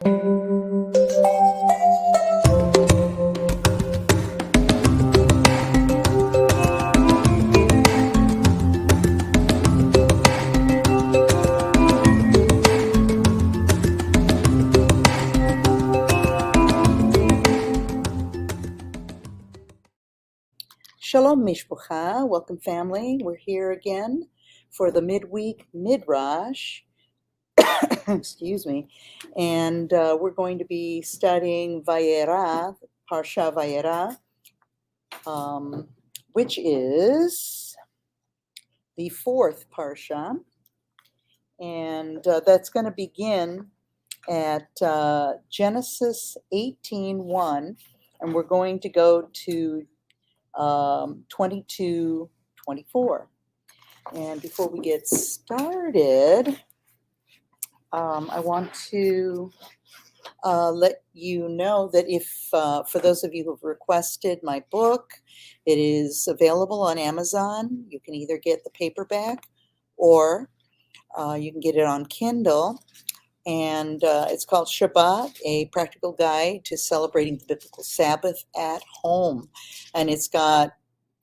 Shalom Mishpucha, welcome family. We're here again for the midweek Midrash, excuse me, and we're going to be studying Vayera, Parsha Vayera, which is the fourth Parsha, and that's going to begin at Genesis 18:1, and we're going to go to 22:24. And before we get started, I want to let you know that if, for those of you who've requested my book, it is available on Amazon. You can either get the paperback or you can get it on Kindle. And it's called Shabbat, A Practical Guide to Celebrating the Biblical Sabbath at Home. And it's got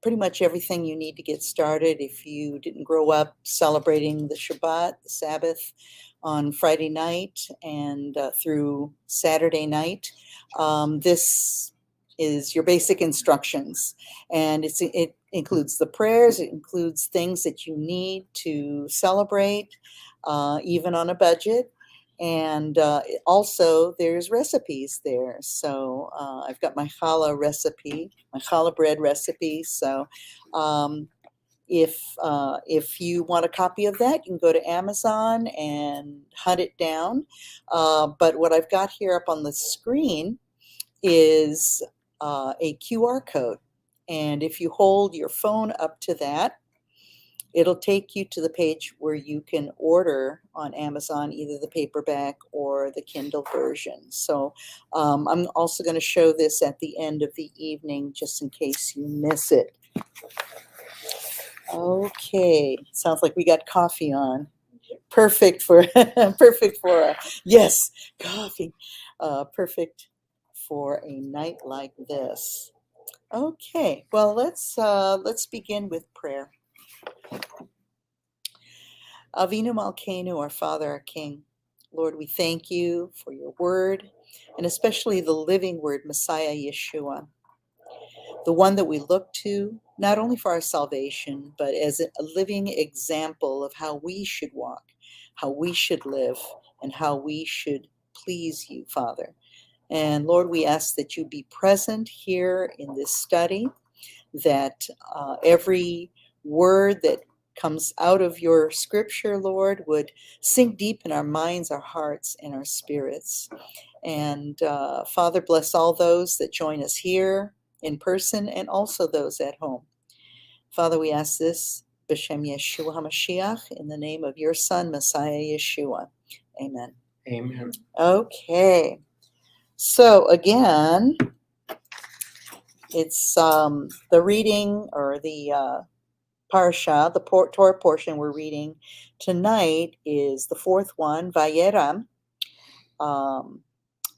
pretty much everything you need to get started if you didn't grow up celebrating the Shabbat, the Sabbath, on Friday night and through Saturday night. This is your basic instructions. And it includes the prayers, it includes things that you need to celebrate, even on a budget. And also there's recipes there. So I've got my challah recipe, my challah bread recipe. So if you want a copy of that, you can go to Amazon and hunt it down. But what I've got here up on the screen is a QR code. And if you hold your phone up to that, it'll take you to the page where you can order on Amazon either the paperback or the Kindle version. So I'm also going to show this at the end of the evening just in case you miss it. Okay, sounds like we got coffee on. Perfect for yes, coffee. Perfect for a night like this. Okay, well let's begin with prayer. Avinu Malkeinu, our Father, our King. Lord, we thank you for your word, and especially the living word, Messiah Yeshua, the one that we look to, not only for our salvation, but as a living example of how we should walk, how we should live, and how we should please you, Father. And Lord, we ask that you be present here in this study, that every word that comes out of your scripture, Lord, would sink deep in our minds, our hearts, and our spirits. And Father, bless all those that join us here in person and also those at home. Father, we ask this, B'Shem Yeshua HaMashiach, in the name of your Son, Messiah Yeshua. Amen. Amen. Okay. So again, it's the reading or the Parsha, the Torah portion we're reading tonight is the fourth one, Vayera,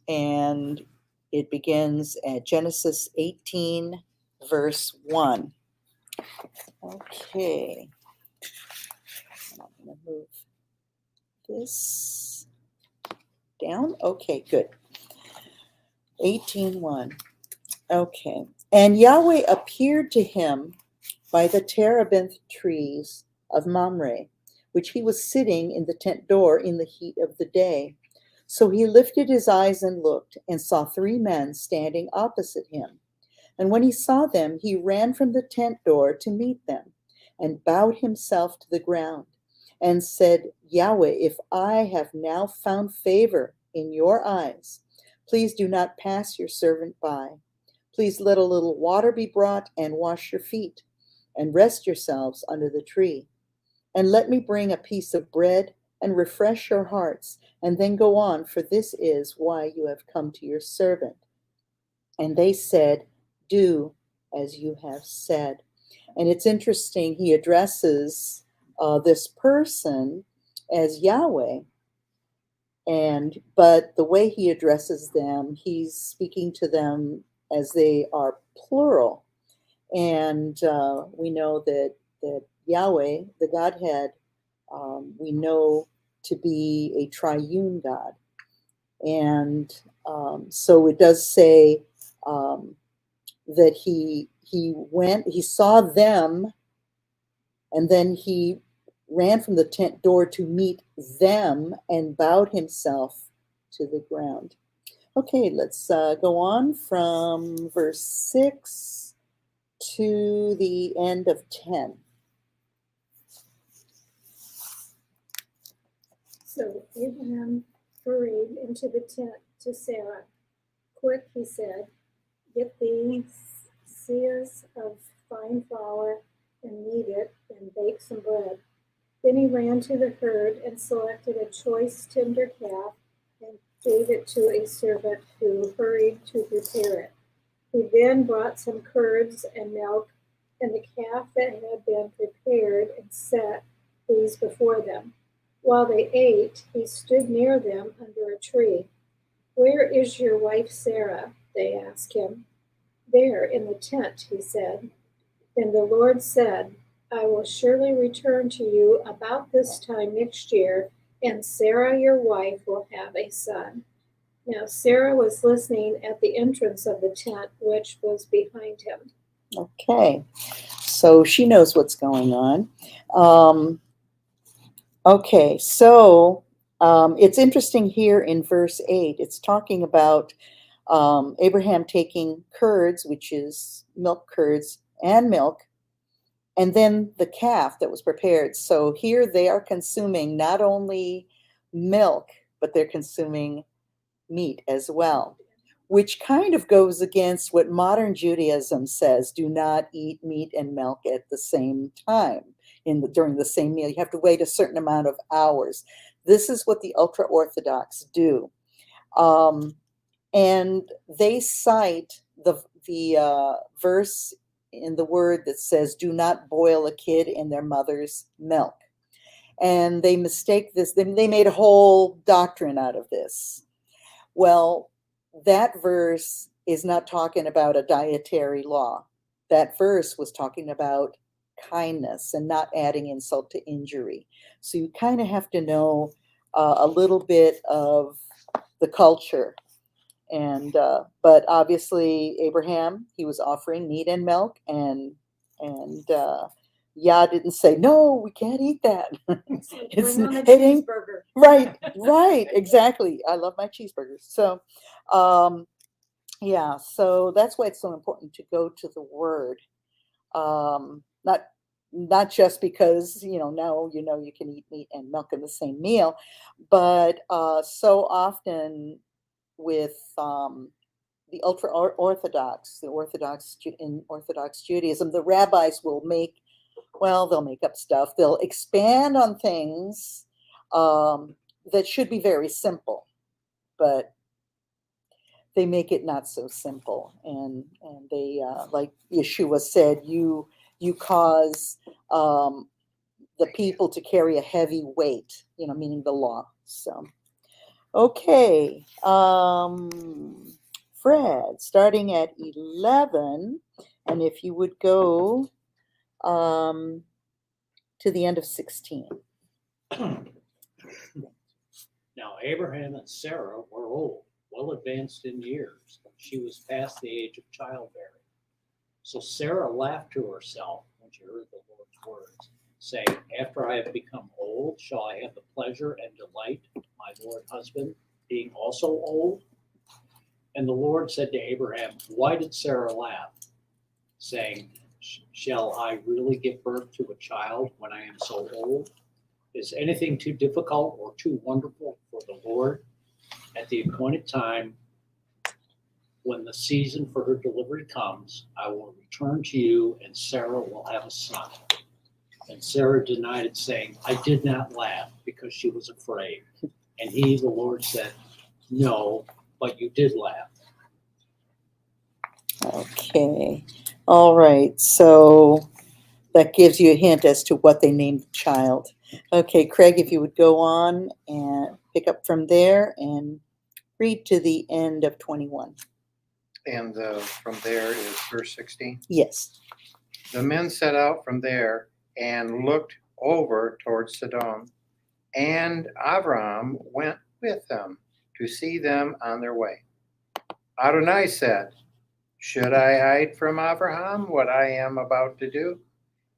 and it begins at Genesis 18, verse 1. Okay, I'm going to move this down. Okay, good. 18:1. Okay, and Yahweh appeared to him by the terebinth trees of Mamre, which he was sitting in the tent door in the heat of the day. So he lifted his eyes and looked, and saw 3 men standing opposite him. And when he saw them, he ran from the tent door to meet them, and bowed himself to the ground, and said, Yahweh, if I have now found favor in your eyes, please do not pass your servant by. Please let a little water be brought, and wash your feet, and rest yourselves under the tree. And let me bring a piece of bread, and refresh your hearts, and then go on, for this is why you have come to your servant. And they said, do as you have said. And it's interesting, he addresses this person as Yahweh. But the way he addresses them, he's speaking to them as they are plural. And we know that Yahweh, the Godhead, we know to be a triune God. And so it does say that he saw them, and then he ran from the tent door to meet them and bowed himself to the ground. Okay, let's go on from verse 6 to the end of 10. So Abraham hurried into the tent to Sarah. Quick, he said, get thee seahs of fine flour and knead it and bake some bread. Then he ran to the herd and selected a choice tender calf and gave it to a servant who hurried to prepare it. He then brought some curds and milk and the calf that had been prepared and set these before them. While they ate, he stood near them under a tree. Where is your wife Sarah? They asked him. There in the tent, he said. Then the Lord said, I will surely return to you about this time next year, and Sarah, your wife, will have a son. Now Sarah was listening at the entrance of the tent, which was behind him. Okay, so she knows what's going on. Okay, so it's interesting here in verse 8. It's talking about Abraham taking curds, which is milk curds and milk, and then the calf that was prepared. So here they are consuming not only milk, but they're consuming meat as well, which kind of goes against what modern Judaism says: do not eat meat and milk at the same time during the same meal. You have to wait a certain amount of hours. This is what the ultra-Orthodox do. And they cite the verse in the Word that says, do not boil a kid in their mother's milk. And they mistake this. They made a whole doctrine out of this. Well, that verse is not talking about a dietary law. That verse was talking about kindness and not adding insult to injury. So you kind of have to know a little bit of the culture. And but obviously Abraham, he was offering meat and milk, and Yah didn't say, no, we can't eat that. Bring on a cheeseburger. Right, exactly. I love my cheeseburgers. So yeah, so that's why it's so important to go to the Word. Not just because now you can eat meat and milk in the same meal, but so often with the ultra-Orthodox, in Orthodox Judaism, the rabbis they'll make up stuff. They'll expand on things that should be very simple, but they make it not so simple. And they, like Yeshua said, you cause the people to carry a heavy weight, meaning the law. So, okay. Fred, starting at 11, and if you would go to the end of 16. Now Abraham and Sarah were old, well advanced in years. She was past the age of childbearing. So Sarah laughed to herself when she heard the Lord's words, saying, after I have become old, shall I have the pleasure and delight of my Lord husband being also old? And the Lord said to Abraham, why did Sarah laugh, saying, shall I really give birth to a child when I am so old? Is anything too difficult or too wonderful for the Lord? At the appointed time, when the season for her delivery comes, I will return to you, and Sarah will have a son. And Sarah denied it, saying, I did not laugh, because she was afraid. And he, the Lord, said, no, but you did laugh. Okay. All right. So that gives you a hint as to what they named the child. Okay, Craig, if you would go on and pick up from there and read to the end of 21. And from there is verse 16. Yes. The men set out from there and looked over towards Sodom, and Abraham went with them to see them on their way. Adonai said, "Should I hide from Abraham what I am about to do?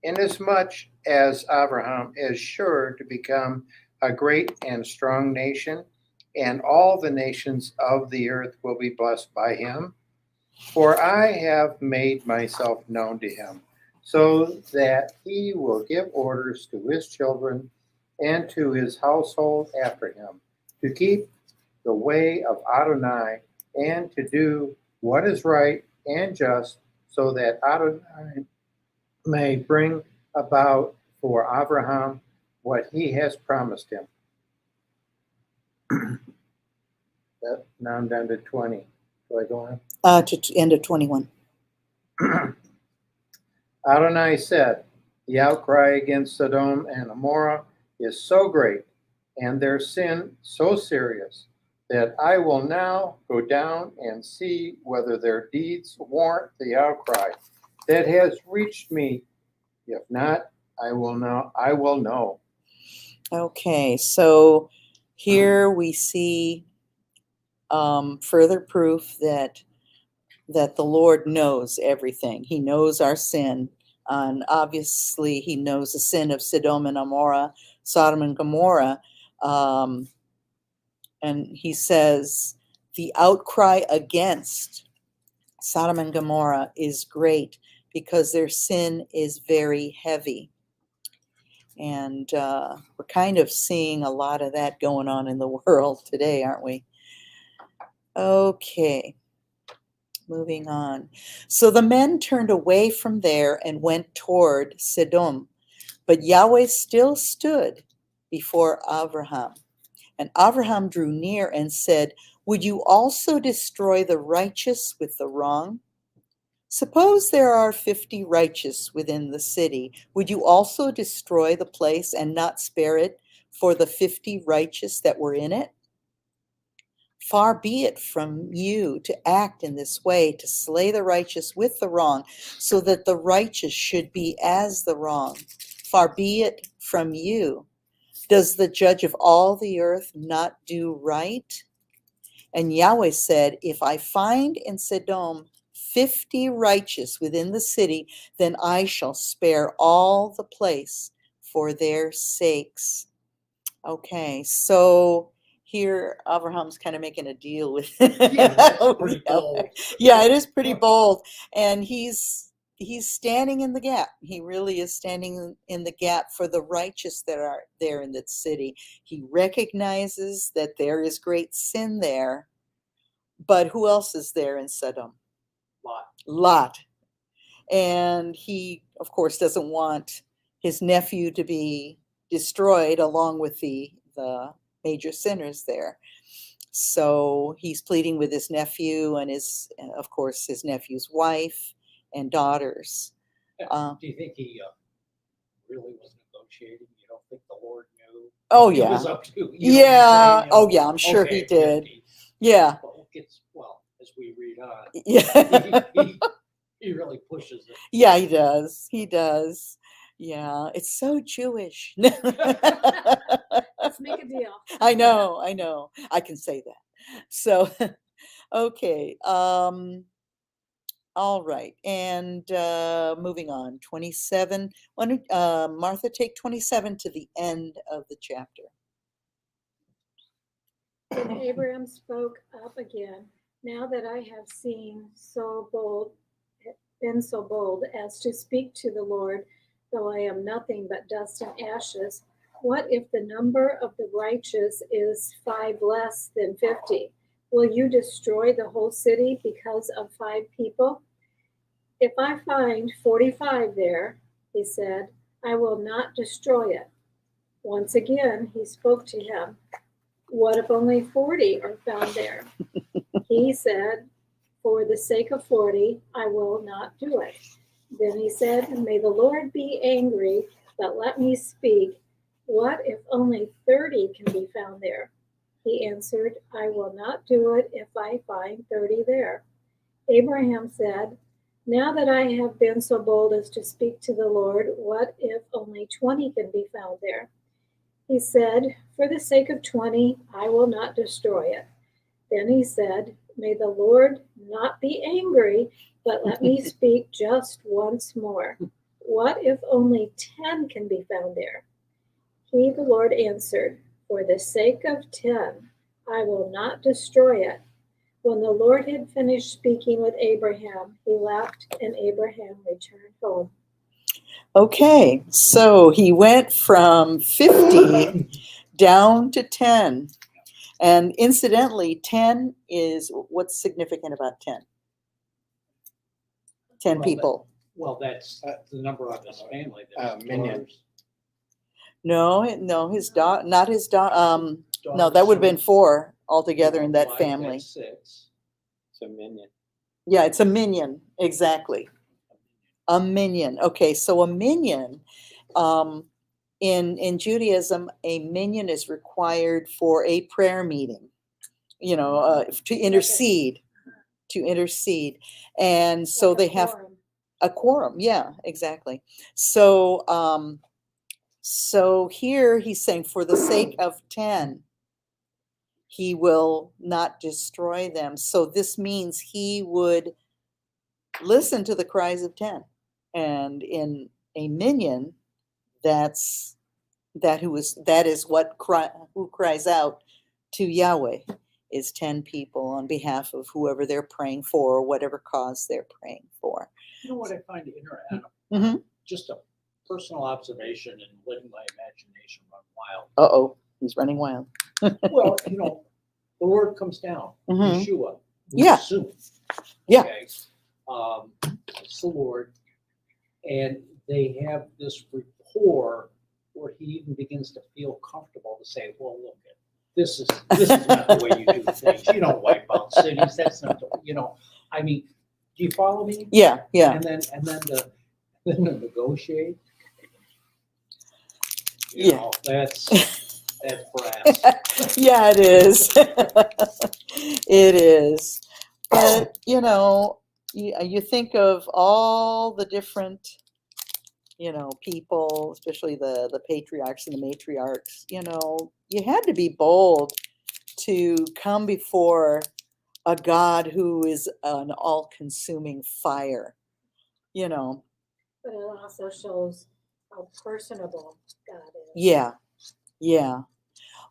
Inasmuch as Abraham is sure to become a great and strong nation, and all the nations of the earth will be blessed by him. For I have made myself known to him, so that he will give orders to his children and to his household after him, to keep the way of Adonai and to do what is right and just, so that Adonai may bring about for Abraham what he has promised him." Now I'm down to 20. Do I go on? To end of 21. Adonai said, "The outcry against Sodom and Gomorrah is so great, and their sin so serious, that I will now go down and see whether their deeds warrant the outcry that has reached me. If not, I will know." Okay, so here we see further proof that the Lord knows everything. He knows our sin, and obviously He knows the sin of Sodom and Gomorrah. And He says the outcry against Sodom and Gomorrah is great because their sin is very heavy. And we're kind of seeing a lot of that going on in the world today, aren't we? Okay, moving on. So the men turned away from there and went toward Sodom, but Yahweh still stood before Abraham. And Abraham drew near and said, "Would you also destroy the righteous with the wrong? Suppose there are 50 righteous within the city. Would you also destroy the place and not spare it for the 50 righteous that were in it? Far be it from you to act in this way, to slay the righteous with the wrong, so that the righteous should be as the wrong. Far be it from you. Does the judge of all the earth not do right?" And Yahweh said, "If I find in Sodom 50 righteous within the city, then I shall spare all the place for their sakes." Okay, so here Abraham's kind of making a deal with Yeah, that's pretty Yahweh. bold. Yeah, it is pretty bold, and he's standing in the gap. He really is standing in the gap for the righteous that are there in that city. He recognizes that there is great sin there, but who else is there in Sodom? Lot. And he, of course, doesn't want his nephew to be destroyed along with the major sinners there. So he's pleading with his nephew and of course, his nephew's wife and daughters. Do you think he really was negotiating? You don't think the Lord knew Oh, what he yeah. was up to? You know what I'm Yeah. saying? Oh, yeah, I'm sure he did. 50. Yeah. Well, as we read on, Yeah. he really pushes it. Yeah, he does. He does. Yeah, it's so Jewish. Let's make a deal. I know. I can say that. So, okay. All right. And moving on. 27. Why don't Martha take 27 to the end of the chapter? Then Abraham spoke up again. "Now that I have been so bold as to speak to the Lord, though I am nothing but dust and ashes, what if the number of the righteous is 5 less than 50? Will you destroy the whole city because of 5 people? If I find 45 there," he said, "I will not destroy it." Once again, he spoke to him. "What if only 40 are found there?" He said, "For the sake of 40, I will not do it." Then he said, "May the Lord be angry, but let me speak. What if only 30 can be found there? He answered, I will not do it if I find 30 there. Abraham said, Now that I have been so bold as to speak to the Lord, what if only 20 can be found there? He said, For the sake of 20, I will not destroy it. Then he said, May the Lord not be angry, but let me speak just once more. What if only 10 can be found there? He, the Lord, answered, For the sake of 10, I will not destroy it. When the Lord had finished speaking with Abraham, he left, and Abraham returned home. Okay, so he went from 50 down to 10. And incidentally, 10 is what's significant about 10? 10 Well, people. Well, that's the number of his family. There's minion. daughters. No, his daughter, not his daughter. No, that would have been 4 altogether in that Wife, family. that's 6. It's a minion. Yeah, it's a minion, exactly. A minion. Okay, so a minion, in Judaism, a minion is required for a prayer meeting, to intercede, and so Like a they have quorum. a quorum. Yeah, exactly. So, so here he's saying, for the sake of 10, he will not destroy them. So this means he would listen to the cries of 10. And in a minion, that is who cries out to Yahweh is 10 people on behalf of whoever they're praying for or whatever cause they're praying for. You know what I find interesting? Mhm. Just a personal observation and letting my imagination run wild. Uh-oh, he's running wild. Well, the word comes down. Mhm. Yeshua. We Yeah. assume. Yeah. Okay. It's the Lord. And they have this rapport where he even begins to feel comfortable to say, well, look, this is not the way you do things. You don't wipe out cities. That's not the, I mean, do you follow me? Yeah. And then to negotiate. That's brass. Yeah, it is. It is. But, you think of all the different, people, especially the patriarchs and the matriarchs, you had to be bold to come before a God who is an all-consuming fire, But it also shows how personable God is. Yeah.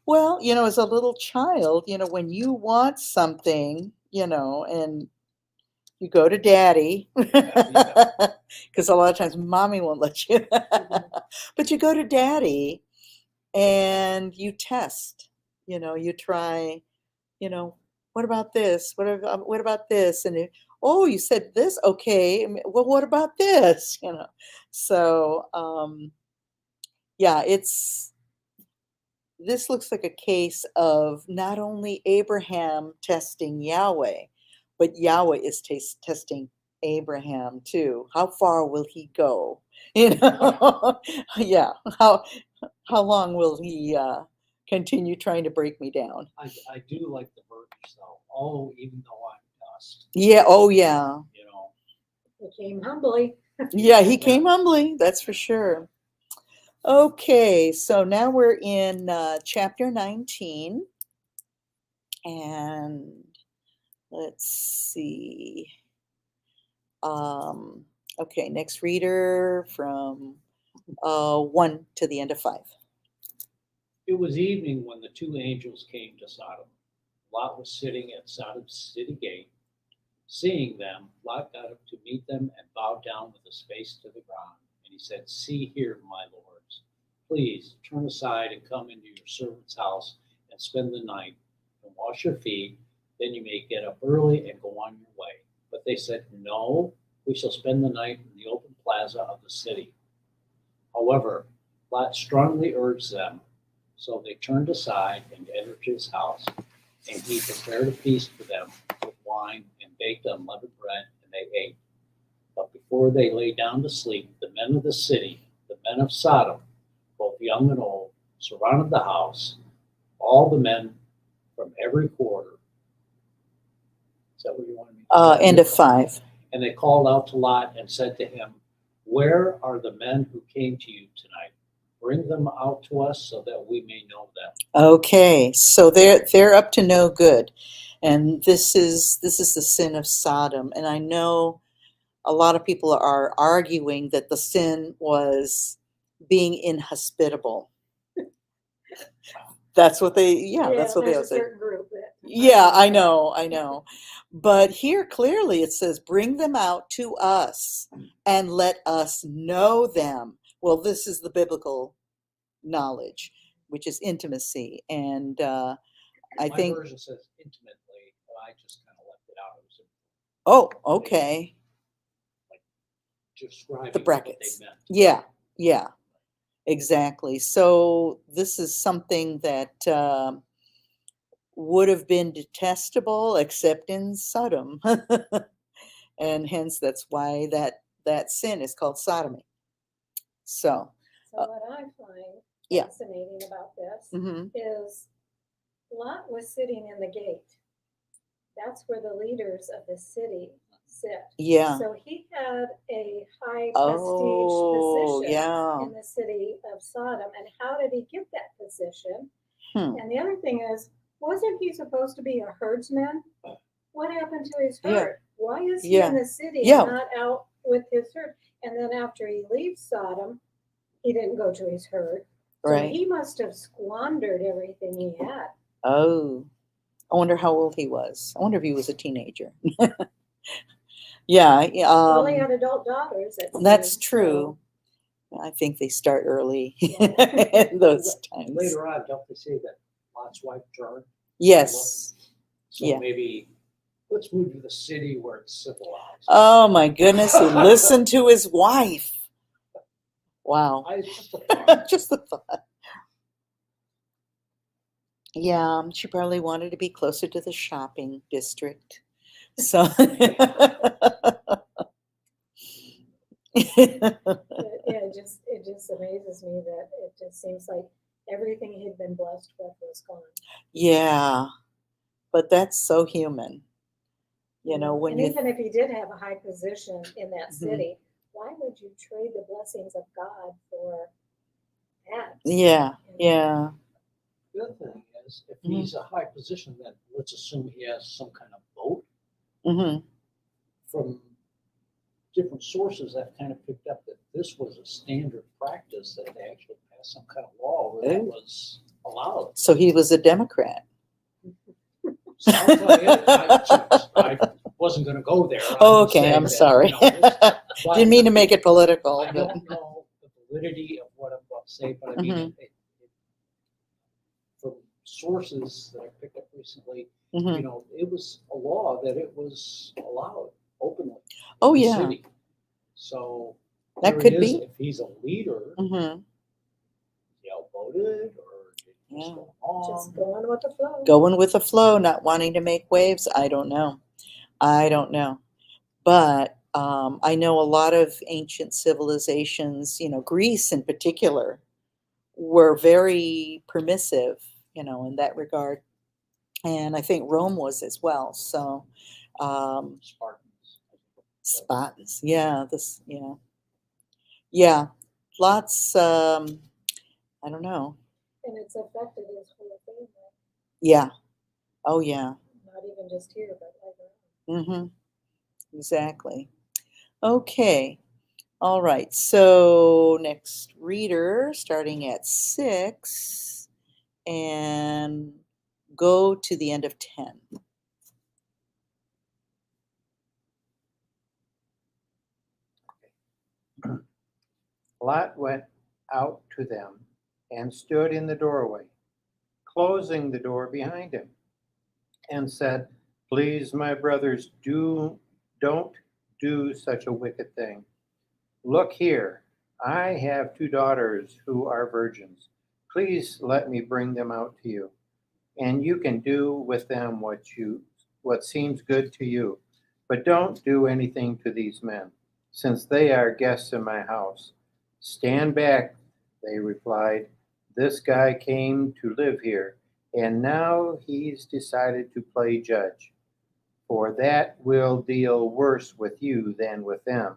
Well, as a little child, when you want something, and you go to daddy, because a lot of times mommy won't let you, but you go to daddy and you test, you try, what about this? What about this? And you said this, okay. Well, what about this? So yeah, this looks like a case of not only Abraham testing Yahweh, but Yahweh is testing Abraham too. How far will he go? Yeah. How long will he continue trying to break me down? I do like the verbiage though. Oh, even though I'm dust. Yeah. Oh, yeah. He came humbly. Yeah, he came humbly. That's for sure. Okay, so now we're in chapter 19. And let's see. Okay, next reader from 1 to the end of 5. It was evening when the 2 angels came to Sodom. Lot was sitting at Sodom's city gate. Seeing them, Lot got up to meet them and bowed down with his face to the ground. And he said, See here, my lords, please turn aside and come into your servant's house and spend the night and wash your feet. Then you may get up early and go on your way. But they said, No, we shall spend the night in the open plaza of the city. However, Lot strongly urged them, so they turned aside and entered his house, and he prepared a feast for them with wine and baked unleavened bread, and they ate. But before they lay down to sleep, the men of the city, the men of Sodom, both young and old, surrounded the house, all the men from every quarter. Is that what you wanted me to say? End of 5. And they called out to Lot and said to him, "Where are the men who came to you tonight? Bring them out to us so that we may know them." Okay, so they're up to no good, and this is the sin of Sodom. And I know a lot of people are arguing that the sin was being inhospitable. That's what they, that's what they there's say. a certain group that. Yeah, I know. But here clearly it says, bring them out to us and let us know them. Well, this is the biblical knowledge, which is intimacy. And I My think, version says intimately, but I just kind of left it out. It was oh, okay. describing The what brackets. they meant. Yeah, exactly. So this is something that would have been detestable except in Sodom. And hence that's why that sin is called sodomy. So, So what I find yeah. fascinating about this mhm. is Lot was sitting in the gate. That's where the leaders of the city sit. Yeah. So he had a high Oh, prestige position yeah. in the city of Sodom. And how did he get that position? Hmm. And the other thing is, wasn't he supposed to be a herdsman? What happened to his Yeah. herd? Why is he Yeah. in the city Yeah. and not out with his herd? And then after he leaves Sodom, he didn't go to his herd. So Right. he must have squandered everything he had. Oh, I wonder how old he was. I wonder if he was a teenager. Yeah. Well, he had adult daughters. That's true. I think they start early Yeah. in those times. Later on, don't they say that Lot's wife turned? Yes. So Yeah. maybe let's move to the city where it's civilized. Oh my goodness, he listened to his wife. Wow. It's just a thought. Just the thought. Yeah, she probably wanted to be closer to the shopping district. So It just amazes me that it just seems like everything he'd been blessed with was gone. yeah, but that's so human. You know, when and you even if he did have a high position in that Mhm. city, why would you trade the blessings of God for that? yeah, yeah. The other thing is, if Mhm. he's a high position, then let's assume he has some kind of vote. Hmm. From different sources, I've kind of picked up that this was a standard practice, that they actually passed some kind of law where that Ooh. was allowed. So he was a Democrat. Sounds like it. I wasn't going to go there. Oh, I'm just okay, saying I'm that, sorry. but Didn't mean to make it political. I But don't know the validity of what I'm about to say, but I mean, Mhm. from sources that I picked up recently, Mhm. you know, it was a law that it was allowed openly Oh in the yeah, city. So that there could it is. be. If he's a leader, Hmm. he outvoted or did he just Yeah. go along? Just going with the flow. Going with the flow, not wanting to make waves. I don't know. But I know a lot of ancient civilizations, Greece in particular, were very permissive, in that regard. And I think Rome was as well. So, Spartans. Spartans, yeah, yeah, lots, I don't know. And it's affected his whole family, Yeah. Oh, yeah. not even just here, but later on. Mm-hmm. Exactly. Okay. All right. So next reader, starting at 6 and go to the end of 10. Lot went out to them and stood in the doorway, closing the door behind him, and said, "Please, my brothers, don't do such a wicked thing. Look here, I have 2 daughters who are virgins. Please let me bring them out to you, and you can do with them what seems good to you. But don't do anything to these men, since they are guests in my house." "Stand back," they replied. This guy came to live here, and now he's decided to play judge. For that will deal worse with you than with them.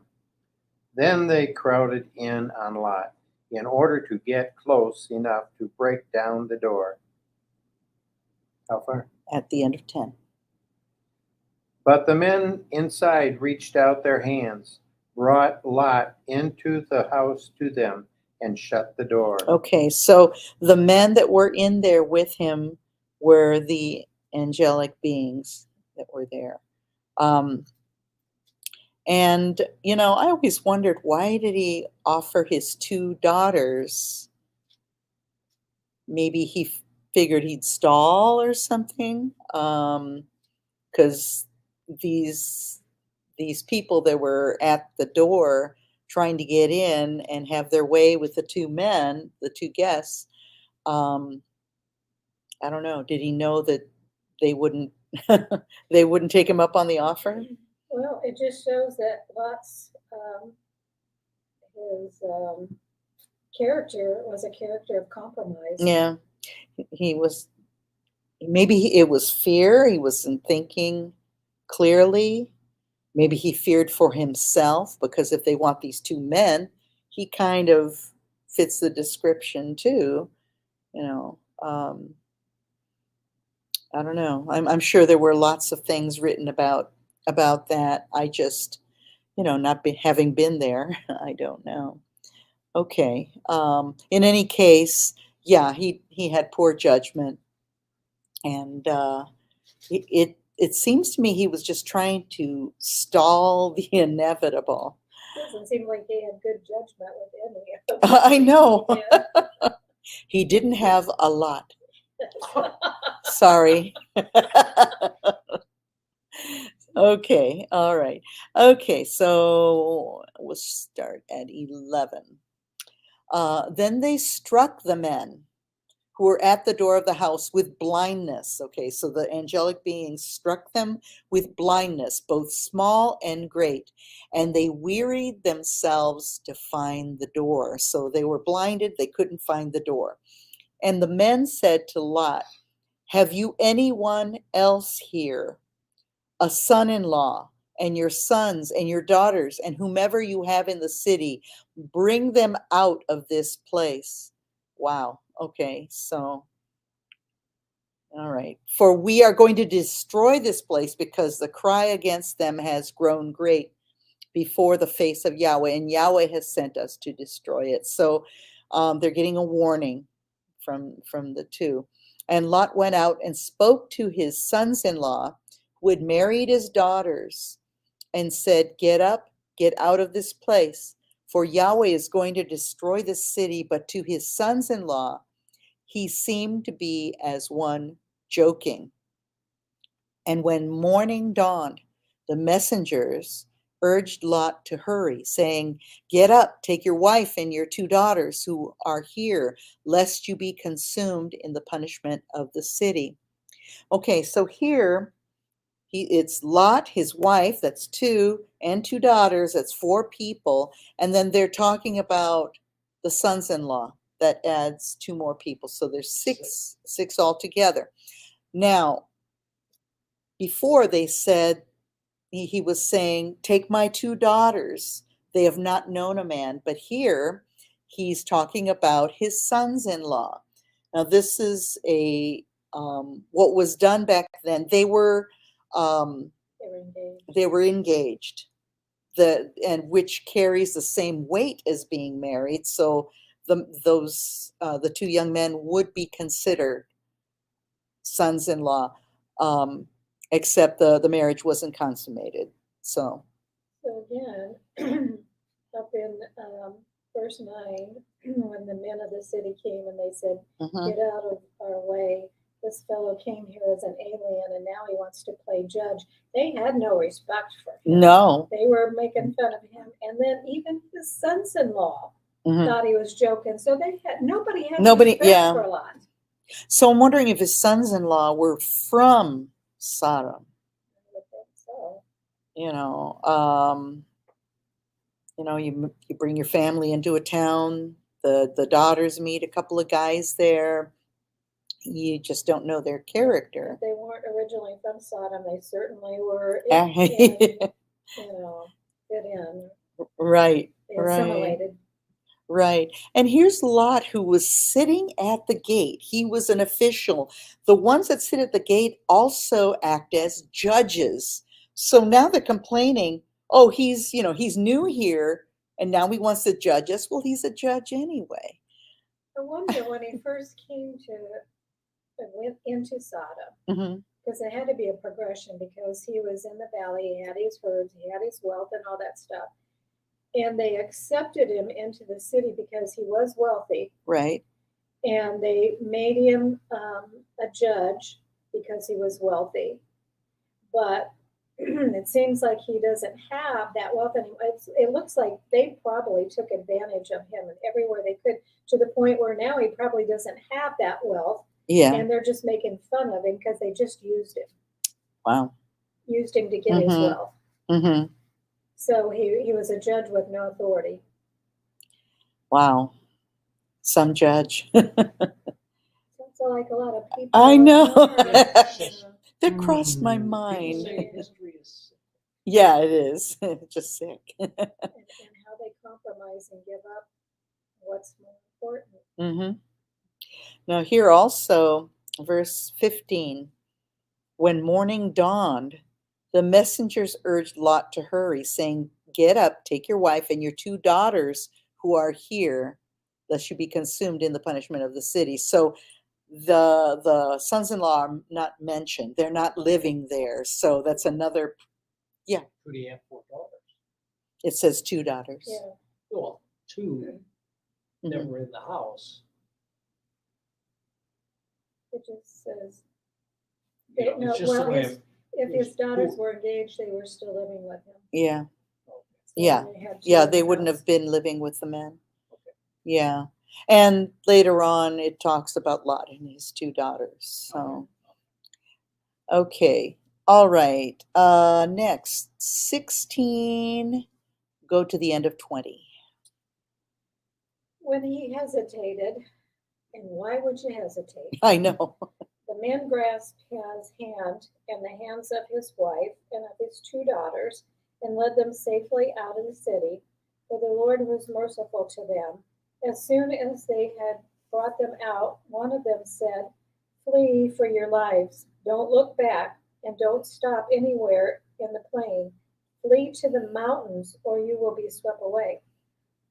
Then they crowded in on Lot in order to get close enough to break down the door. How far? At the end of 10. But the men inside reached out their hands, brought Lot into the house to them, and shut the door. Okay, so the men that were in there with him were the angelic beings that were there. And, you know, I always wondered, why did he offer his 2 daughters? Maybe he figured he'd stall or something. Because these people that were at the door trying to get in and have their way with the 2 men, the 2 guests, I don't know. Did he know that they wouldn't they wouldn't take him up on the offer? Well, it just shows that Lot's his character was a character of compromise. Yeah, he was. Maybe it was fear. He wasn't thinking clearly. Maybe he feared for himself, because if they want these 2 men, he kind of fits the description too. You know, I don't know. I'm sure there were lots of things written about that. I just, you know, not having been there, I don't know. Okay. In any case, yeah, he had poor judgment, and it seems to me he was just trying to stall the inevitable. Doesn't seem like he had good judgment with any of them. I know. Yeah. He didn't have a lot. Sorry. Okay, all right. Okay, so we'll start at 11. Then they struck the men who were at the door of the house with blindness. Okay, so the angelic beings struck them with blindness, both small and great, and they wearied themselves to find the door. So they were blinded, they couldn't find the door. And the men said to Lot, "Have you anyone else here, a son-in-law, and your sons and your daughters and whomever you have in the city? Bring them out of this place." Wow. Okay, so, all right. "For we are going to destroy this place, because the cry against them has grown great before the face of Yahweh, and Yahweh has sent us to destroy it." So they're getting a warning from the 2. And Lot went out and spoke to his sons-in-law who had married his daughters, and said, "Get up, get out of this place, for Yahweh is going to destroy this city." But to his sons-in-law, he seemed to be as one joking. And when morning dawned, the messengers urged Lot to hurry, saying, "Get up, take your wife and your 2 daughters who are here, lest you be consumed in the punishment of the city." Okay, so here it's Lot, his wife, that's 2, and 2 daughters, that's 4 people. And then they're talking about the sons-in-law, that adds 2 more people. So there's 6 altogether. Now, before they said, he was saying, "Take my 2 daughters. They have not known a man." But here he's talking about his sons-in-law. Now, this is what was done back then. They were engaged, and which carries the same weight as being married. So the 2 young men would be considered sons-in-law, except the marriage wasn't consummated. So again, up in verse 9, when the men of the city came and they said, "Get out of our way. This fellow came here as an alien, and now he wants to play judge." They had no respect for him. No. They were making fun of him. And then even his sons-in-law thought he was joking. So nobody had respect for a lot. So I'm wondering if his sons-in-law were from Sodom. I would think so. You bring your family into a town, The daughters meet a couple of guys there. You just don't know their character. If they weren't originally from Sodom, they certainly were, fit in, Right, they right, assimilated. right. And here's Lot, who was sitting at the gate. He was an official. The ones that sit at the gate also act as judges. So now they're complaining, oh, he's new here, and now he wants to judge us. Well, he's a judge anyway. I wonder when he first went into Sodom, Mhm. because there had to be a progression, because he was in the valley, he had his herds, he had his wealth and all that stuff. And they accepted him into the city because he was wealthy, Right. and they made him a judge because he was wealthy. But it seems like he doesn't have that wealth anymore. It looks like they probably took advantage of him and everywhere they could, to the point where now he probably doesn't have that wealth. Yeah. And they're just making fun of him because they just used him. Wow. Used him to get his Mhm. wealth. Mm-hmm. So he was a judge with no authority. Wow. Some judge. Sounds like a lot of people. I know. Yeah. That crossed my People mind. say history is Yeah, it is. Just sick. And how they compromise and give up what's more important. Mm-hmm. Now here also, verse 15. When morning dawned, the messengers urged Lot to hurry, saying, "Get up, take your wife and your 2 daughters who are here, lest you be consumed in the punishment of the city." So the sons-in-law are not mentioned. They're not living there. So that's another, could he have 4 daughters? it says 2 daughters. Yeah. Well, 2 that Mhm. were in the house. It just says, You know, no, it's just the well, way if his Yes. daughters were engaged, they were still living with him. Yeah. So Yeah. they had 2 Yeah, in they the wouldn't house. have been living with the men. Okay. Yeah. And later on, it talks about Lot and his 2 daughters. So, okay. All right. Next, 16. Go to the end of 20. When he hesitated, and why would you hesitate? I know. The man grasped his hand and the hands of his wife and of his 2 daughters and led them safely out of the city, for the Lord was merciful to them. As soon as they had brought them out, one of them said, "Flee for your lives. Don't look back and don't stop anywhere in the plain. Flee to the mountains or you will be swept away."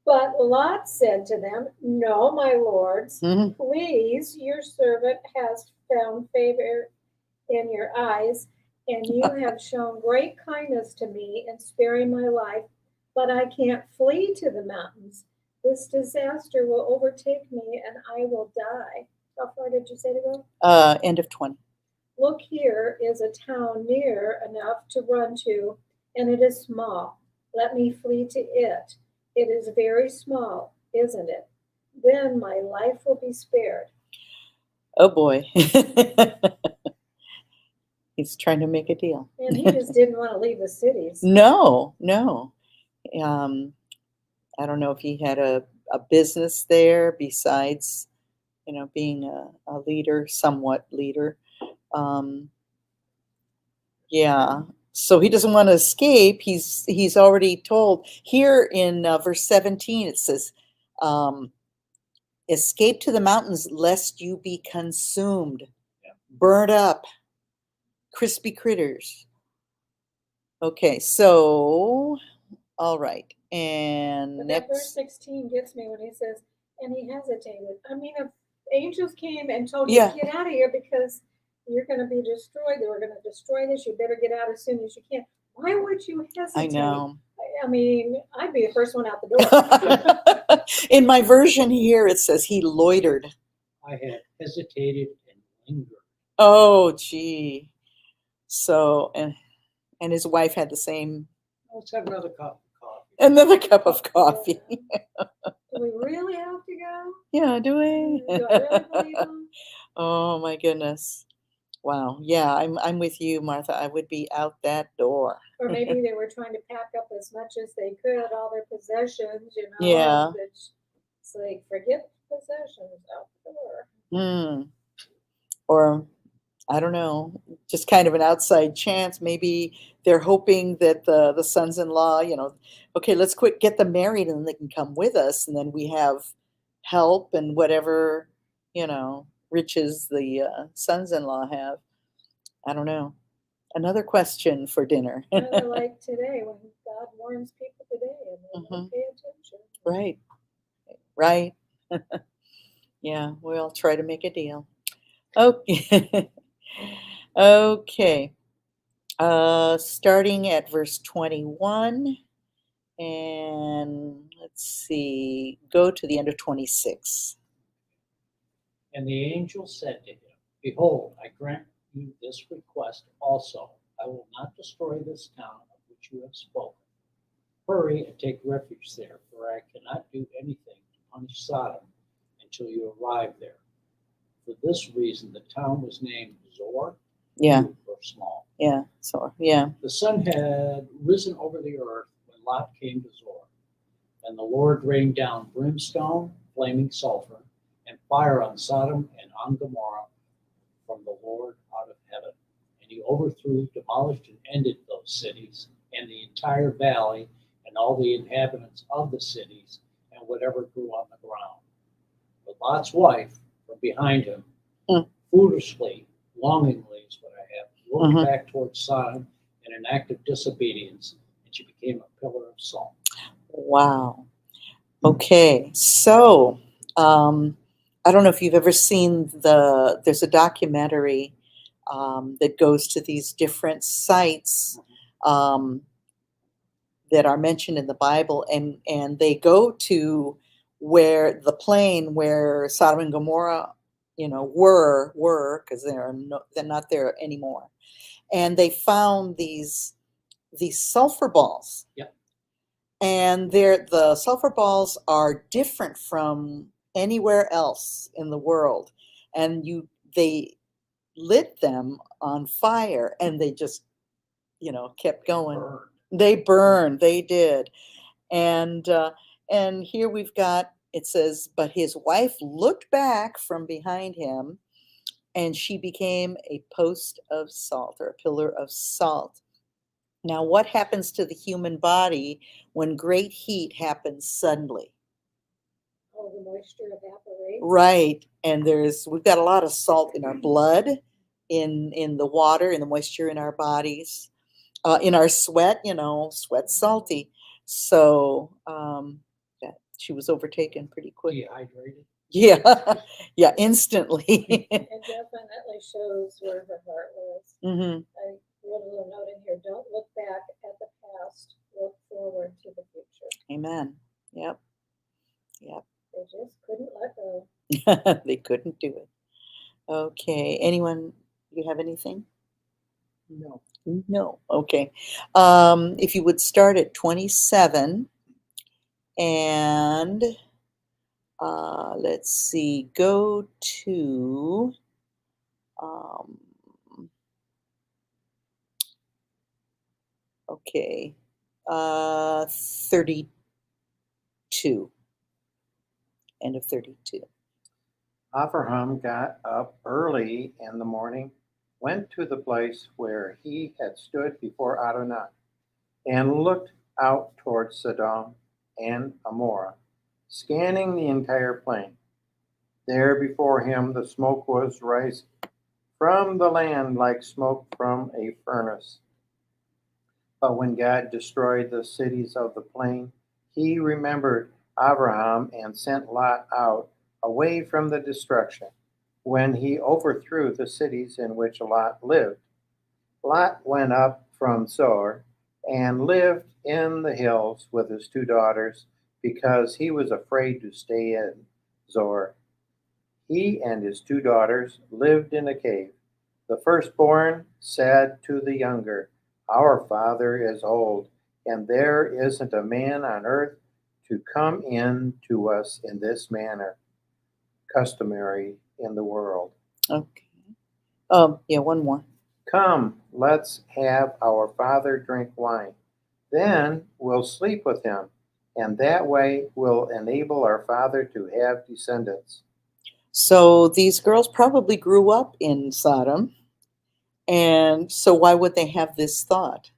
But Lot said to them, "No, my lords, Mhm. please, your servant has found favor in your eyes, and you have shown great kindness to me in sparing my life, but I can't flee to the mountains. This disaster will overtake me and I will die." How far did you say to go? End of 20. "Look, here is a town near enough to run to, and it is small. Let me flee to it. It is very small, isn't it? Then my life will be spared." Oh boy. He's trying to make a deal. And he just didn't want to leave the cities. No. I don't know if he had a business there besides, being a leader, somewhat leader. Yeah. So he doesn't want to escape. He's already told here in verse 17. It says, "Escape to the mountains, lest you be consumed, burnt up, crispy critters." Okay. So, all right. And But that verse next. 16 gets me when he says, and he hesitated. I mean, if angels came and told you, Yeah. "Get out of here because you're going to be destroyed. They were going to destroy this. You better get out as soon as you can." Why would you hesitate? I know. I mean, I'd be the first one out the door. In my version here, it says he loitered. I had hesitated and lingered. Oh, gee. So, and his wife had the same, Let's have another cup of coffee. another cup of coffee. Do we really have to go? Yeah, do we? Do I really believe him? Oh my goodness. Wow. Yeah, I'm with you, Martha. I would be out that door. Or maybe they were trying to pack up as much as they could, all their possessions, Yeah. which It's like, forget possessions, out the door. Or I don't know, just kind of an outside chance. Maybe they're hoping that the sons-in-law, okay, let's get them married and they can come with us, and then we have help and whatever, riches the sons-in-law have. I don't know. Another question for dinner. Kind of like today, when God warns people today and they don't pay attention. Right. Right. Yeah, we'll try to make a deal. Okay. Okay. Starting at verse 21, and let's see, go to the end of 26. And the angel said to him, Behold, I grant you this request also. I will not destroy this town of which you have spoken. Hurry and take refuge there, for I cannot do anything to punish Sodom until you arrive there. For this reason, the town was named Zor, Yeah, or small. yeah, so, yeah. The sun had risen over the earth when Lot came to Zor. And the Lord rained down brimstone, flaming sulfur, and fire on Sodom and on Gomorrah from the Lord out of heaven. And he overthrew, demolished, and ended those cities, and the entire valley, and all the inhabitants of the cities, and whatever grew on the ground. But Lot's wife, from behind him, foolishly, longingly is what I have, looked back towards Sodom in an act of disobedience, and she became a pillar of salt. Wow. Okay, so I don't know if you've ever seen there's a documentary that goes to these different sites that are mentioned in the Bible, and they go to where the plain where Sodom and Gomorrah, were, because they're not there anymore, and they found these sulfur balls. Yep. And the sulfur balls are different from anywhere else in the world, and they lit them on fire, and they just kept going. They burned. They did. And here we've got, it says, but his wife looked back from behind him, and she became a post of salt, or a pillar of salt. Now, what happens to the human body when great heat happens suddenly? Oh, the moisture evaporates. Right. And we've got a lot of salt in our blood, in the water, in the moisture in our bodies, in our sweat, sweat's salty. So she was overtaken pretty quick. Dehydrated. Yeah. Yeah, instantly. It definitely shows where her heart was. Mm-hmm. I wrote a little note in here, don't look back at the past, look forward to the future. Amen. Yep. Yep. They just couldn't let go. They couldn't do it. Okay. Anyone, you have anything? No. No. Okay. If you would start at 27 and let's see, go to okay, 32. End of 32. Abraham got up early in the morning, went to the place where he had stood before Adonai, and looked out towards Sodom and Gomorrah, scanning the entire plain. There before him the smoke was rising from the land like smoke from a furnace. But when God destroyed the cities of the plain, he remembered Abraham and sent Lot out away from the destruction, when he overthrew the cities in which Lot lived. Lot went up from Zoar and lived in the hills with his 2 daughters, because he was afraid to stay in Zoar. He and his 2 daughters lived in a cave. The firstborn said to the younger, Our father is old, and there isn't a man on earth to come in to us in this manner, customary in the world. Okay. Yeah, one more. Come, let's have our father drink wine. Then we'll sleep with him, and that way will enable our father to have descendants. So these girls probably grew up in Sodom, and so why would they have this thought?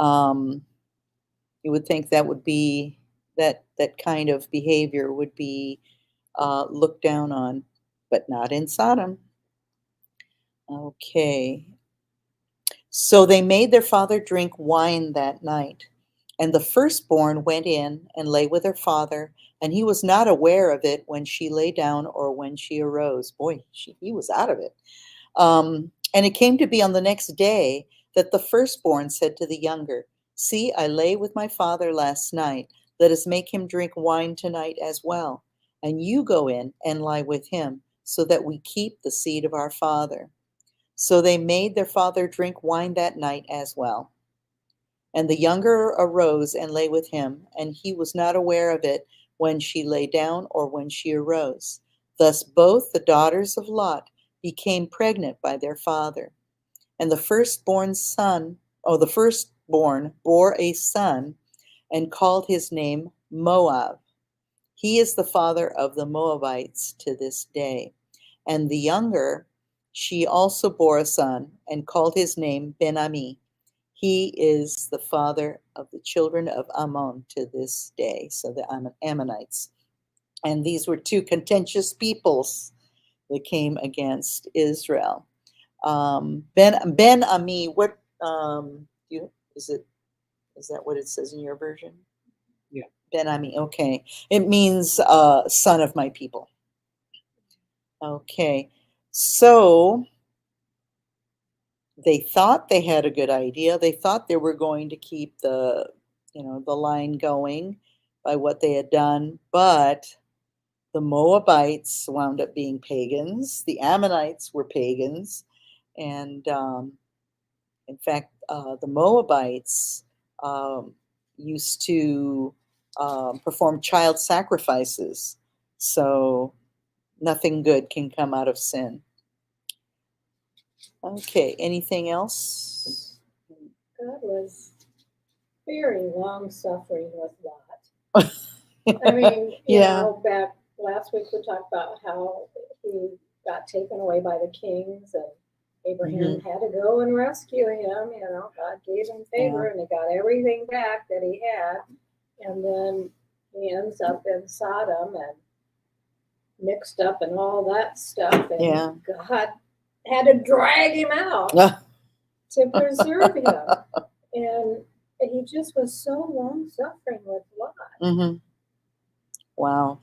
You would think that would be that kind of behavior would be looked down on, but not in Sodom. Okay. So they made their father drink wine that night. And the firstborn went in and lay with her father, and he was not aware of it when she lay down or when she arose. Boy, he was out of it. And it came to be on the next day that the firstborn said to the younger, "See, I lay with my father last night. Let us make him drink wine tonight as well. And you go in and lie with him, so that we keep the seed of our father." So they made their father drink wine that night as well. And the younger arose and lay with him, and he was not aware of it when she lay down or when she arose. Thus both the daughters of Lot became pregnant by their father. And the firstborn bore a son and called his name Moab. He is the father of the Moabites to this day. And the younger, she also bore a son and called his name Ben-Ami. He is the father of the children of Ammon to this day, so the Ammonites. And these were two contentious peoples that came against Israel. Ben-Ami, what is that what it says in your version? Yeah. Ben-Ami, okay. It means son of my people. Okay, so they thought they had a good idea. They thought they were going to keep the line going by what they had done, but the Moabites wound up being pagans. The Ammonites were pagans, and in fact, the Moabites used to perform child sacrifices. So nothing good can come out of sin. Okay, anything else? God was very long suffering with Lot. I mean, you Yeah. know, back last week we talked about how he got taken away by the kings and Abraham had to go and rescue him. You know, God gave him favor and he got everything back that he had. And then he ends up in Sodom and mixed up and all that stuff. And God had to drag him out to preserve him. And he just was so long suffering with Lot. Mm-hmm. Wow.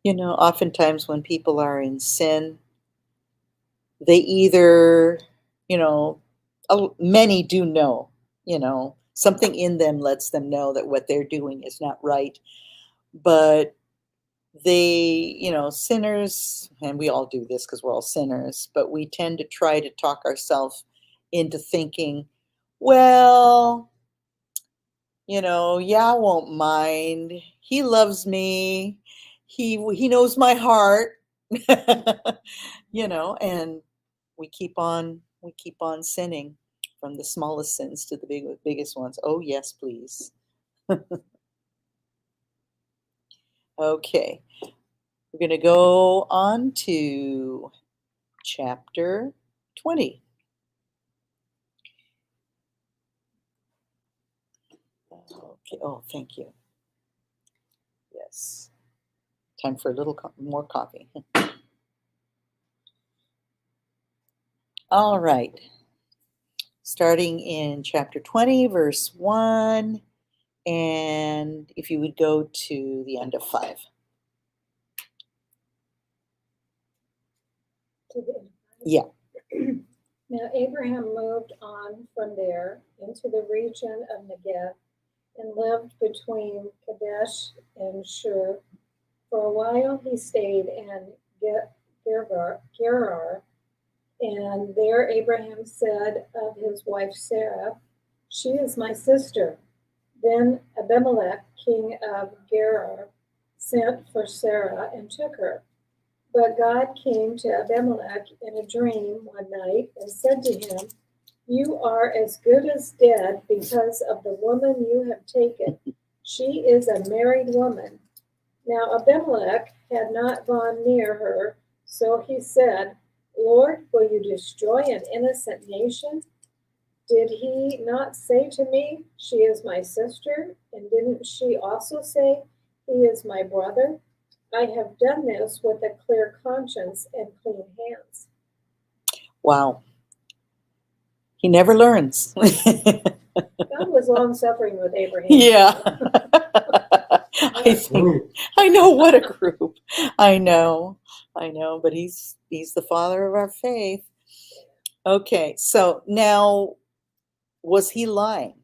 You know, oftentimes when people are in sin, they either, many do know, something in them lets them know that what they're doing is not right. But they, sinners, and we all do this because we're all sinners, but we tend to try to talk ourselves into thinking, well, Yah won't mind. He loves me. He knows my heart. And we keep on sinning, from the smallest sins to the biggest ones. Oh yes, please. Okay. We're going to go on to chapter 20. Okay. Oh, thank you. Yes. Time for a little more coffee. All right. Starting in chapter 20, verse 1. And if you would go to the end of 5. Yeah. Now Abraham moved on from there into the region of Negev and lived between Kadesh and Shur. For a while he stayed in Gerar, and there Abraham said of his wife Sarah, "She is my sister." Then Abimelech, king of Gerar, sent for Sarah and took her. But God came to Abimelech in a dream one night and said to him, "You are as good as dead because of the woman you have taken. She is a married woman. Now Abimelech had not gone near her, so he said, Lord, will you destroy an innocent nation? Did he not say to me, she is my sister? And didn't she also say, he is my brother? I have done this with a clear conscience and clean hands. Wow. He never learns. God was long suffering with Abraham. Yeah. I think, Group. I know, what a group. I know, but he's the father of our faith. Okay, so now, was he lying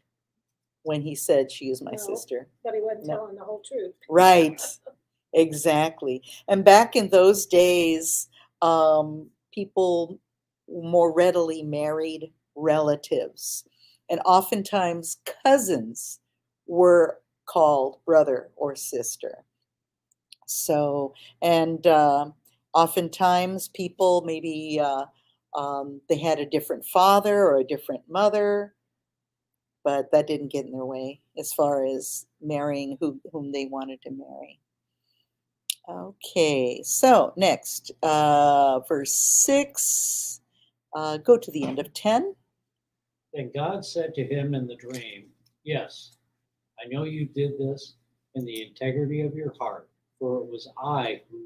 when he said she is my No. sister? But he wasn't No. telling the whole truth. Right, exactly. And back in those days, people more readily married relatives, and oftentimes cousins were called brother or sister. So, and oftentimes people maybe they had a different father or a different mother, but that didn't get in their way as far as marrying whom they wanted to marry. Okay, so next, verse 6, go to the end of 10. Then God said to him in the dream, yes, I know you did this in the integrity of your heart, for it was I who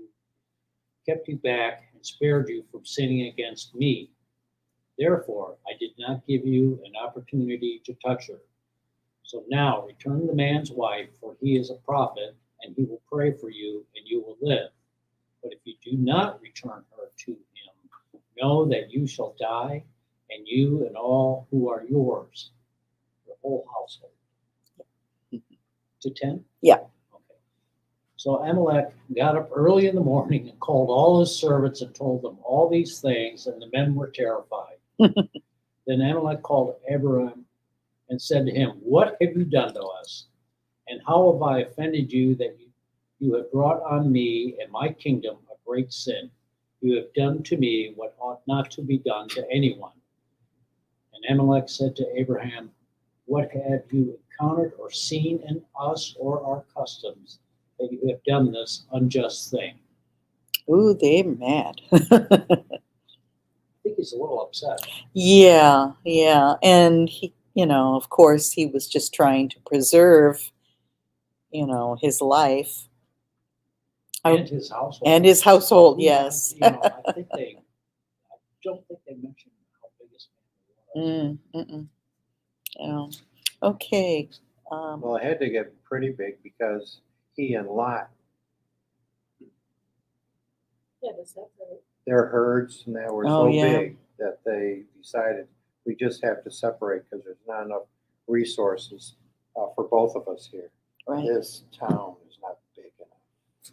kept you back and spared you from sinning against me. Therefore, I did not give you an opportunity to touch her. So now return the man's wife, for he is a prophet, and he will pray for you, and you will live. But if you do not return her to him, know that you shall die, and you and all who are yours, your whole household. To 10? Yeah. Okay. So Amalek got up early in the morning and called all his servants and told them all these things, and the men were terrified. Then Amalek called Abraham and said to him, what have you done to us? And how have I offended you that you have brought on me and my kingdom a great sin? You have done to me what ought not to be done to anyone. And Amalek said to Abraham, what have you encountered or seen in us or our customs that you have done this unjust thing? Ooh, they're mad. I think he's a little upset. Yeah. And he, of course, he was just trying to preserve, his life. And his household. And his household, Yeah, yes. I don't think they mentioned how big his family was. Okay. Well, it had to get pretty big because he and Lot, Yeah, that's right. their herds and that were Oh, so yeah. big that they decided we just have to separate because there's not enough resources for both of us here. Right. This town is not big enough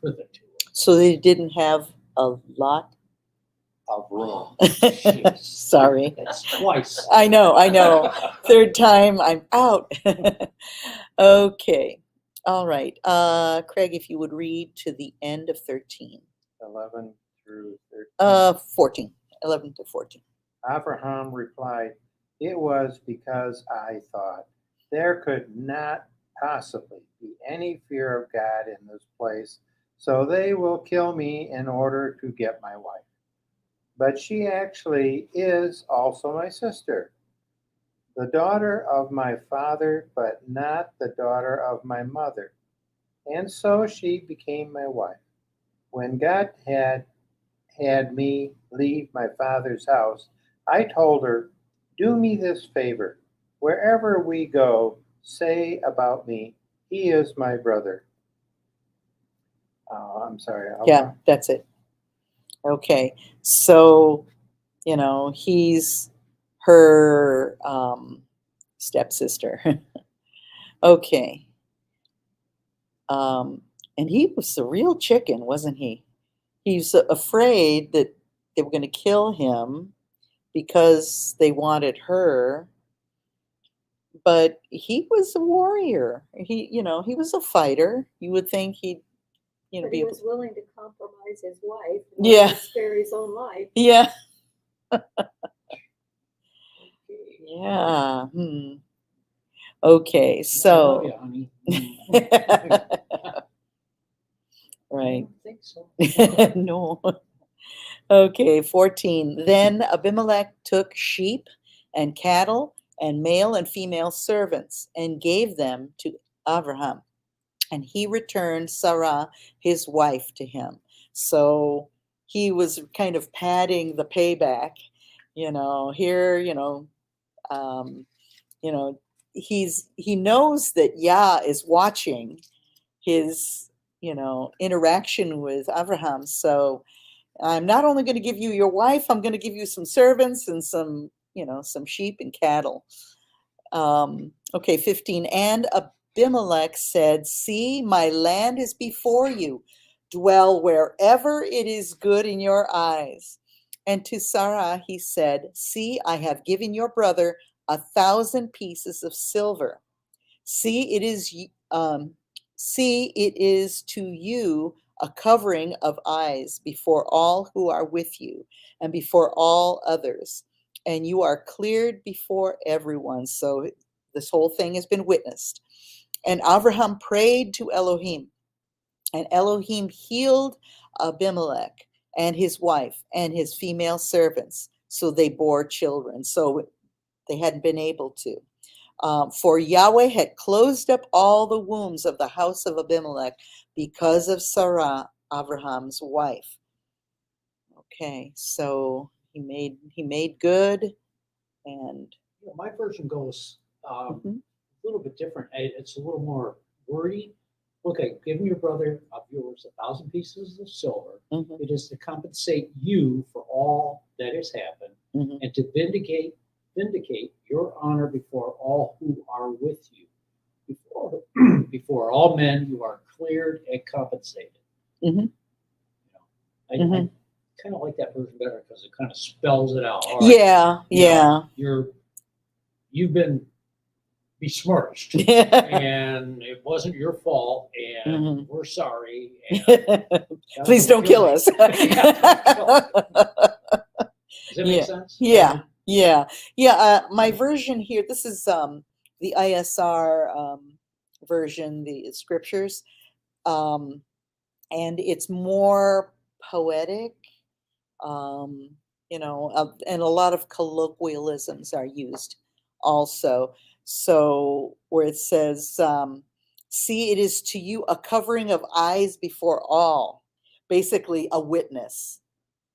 For the two. So they didn't have a lot. of room. Jeez. Sorry. That's twice. I know. Third time, I'm out. Okay. All right. Craig, if you would read to the end of 13. 11 through 13. 14. 11 to 14. Abraham replied, it was because I thought there could not possibly be any fear of God in this place, so they will kill me in order to get my wife. But she actually is also my sister, the daughter of my father, but not the daughter of my mother. And so she became my wife. When God had me leave my father's house, I told her, do me this favor. Wherever we go, say about me, he is my brother. I'm sorry. Yeah, that's it. Okay. So, he's her stepsister. Okay. And he was a real chicken, wasn't he? He's afraid that they were going to kill him because they wanted her. But he was a warrior. He was a fighter. You would think he'd, But be he able. was willing to compromise his wife in Yeah. order to spare his own life. Yeah. Yeah. Okay. I love So. you, honey. I Right. don't think so. No. Okay, 14. Then Abimelech took sheep and cattle and male and female servants and gave them to Abraham. And he returned Sarah, his wife, to him. So he was kind of padding the payback. Here, um, you know, he knows that Yah is watching his, interaction with Abraham. So I'm not only going to give you your wife, I'm going to give you some servants and some sheep and cattle. Okay, 15. And Abimelech said, "See, my land is before you. Dwell wherever it is good in your eyes." And to Sarah he said, "See, I have given your brother 1,000 pieces of silver. See, it is to you a covering of eyes before all who are with you and before all others, and you are cleared before everyone." So this whole thing has been witnessed. And Abraham prayed to Elohim, and Elohim healed Abimelech and his wife and his female servants, so they bore children. So they hadn't been able to. For Yahweh had closed up all the wombs of the house of Abimelech because of Sarah, Abraham's wife. Okay, so he made good, and My version goes Mhm. a little bit different. It's a little more wordy. Okay, give your brother of yours 1,000 pieces of silver. Mhm. It is to compensate you for all that has happened, Mhm. and to vindicate your honor before all who are with you. Before before all men, you are cleared and compensated. Mhm. I Mhm. kind of like that version better because it kind of spells it out. All right, Yeah, you've been besmirched, yeah. and it wasn't your fault, and Mhm. we're sorry. And Please don't kill us. Yeah, don't kill us. Does that make Yeah, sense? yeah, yeah. My version here. This is the ISR version, the scriptures, um, and it's more poetic. Um, and a lot of colloquialisms are used also. So where it says, "See, it is to you a covering of eyes before all," basically a witness.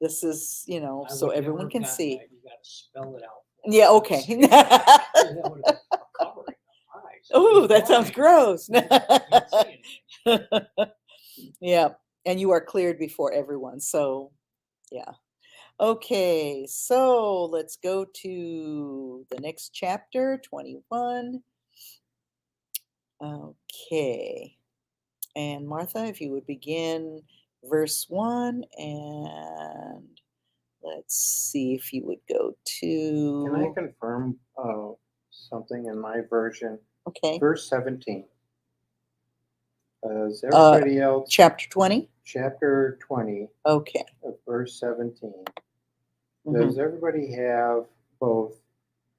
This is, I so would everyone never can have gotten see. that. You got to spell it out. Yeah, okay. That would have been a covering of eyes. Oh, that sounds Blind. gross. You can't see anything. Yeah, and you are cleared before everyone. So, yeah. Okay, so let's go to the next chapter, 21. Okay. And Martha, if you would begin verse 1, and let's see if you would go Can I to, confirm something in my version? okay, Verse 17. Is uh, everybody else, chapter 20? chapter 20 Okay. of verse 17, Mhm. does everybody have both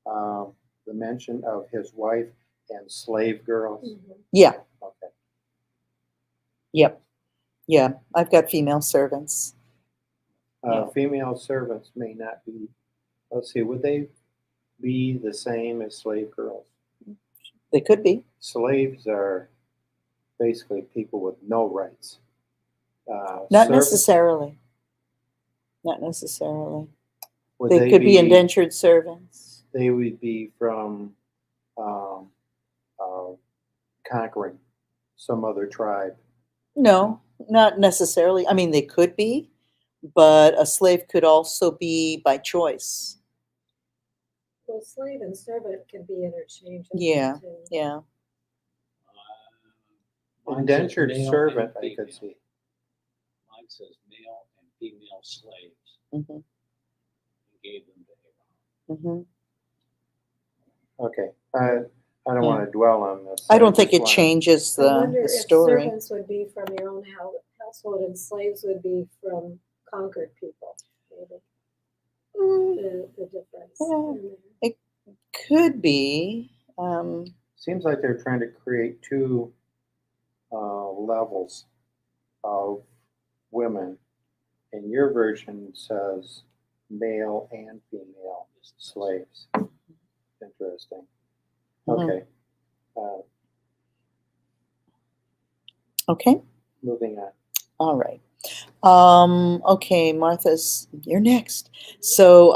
the mention of his wife and slave girls? Mhm. Yeah, Okay. yep. Yeah, I've got female servants. Yeah. Female servants may not be, let's see, would they be the same as slave girls? They could be. Slaves are basically people with no rights. Not Servants, necessarily. Not necessarily. would They they could be be, indentured servants. they would be from um, uh, conquering some other tribe. No, not necessarily. I mean, they could be, but a slave could also be by choice. Well, slave and servant can be interchangeable. Yeah, too. yeah. Mine says Indentured male and servant, I could female. see. Mine says male and female slaves. Hmm. And gave them to Abraham. Hmm. Okay, I don't Yeah. want to dwell on this. I don't think just it wanna- changes I wonder the if story. servants would be from your own household and slaves would be from conquered people. Maybe Mm, the difference. Yeah. in there. Could be. Seems like they're trying to create two levels of women. And your version says male and female slaves. Interesting. Mhm. Okay. Okay. Moving on. All right. Okay, Martha's, you're next. So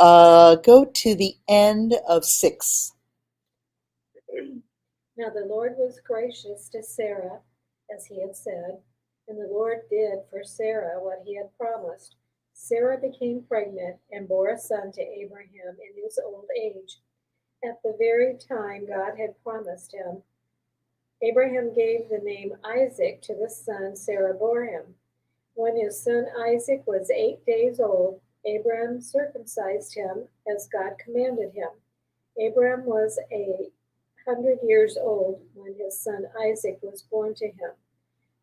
go to the end of 6. Now the Lord was gracious to Sarah, as he had said, and the Lord did for Sarah what he had promised. Sarah became pregnant and bore a son to Abraham in his old age, at the very time God had promised him. Abraham gave the name Isaac to the son Sarah bore him. When his son Isaac was 8 days old, Abraham circumcised him as God commanded him. Abraham was 100 years old when his son Isaac was born to him.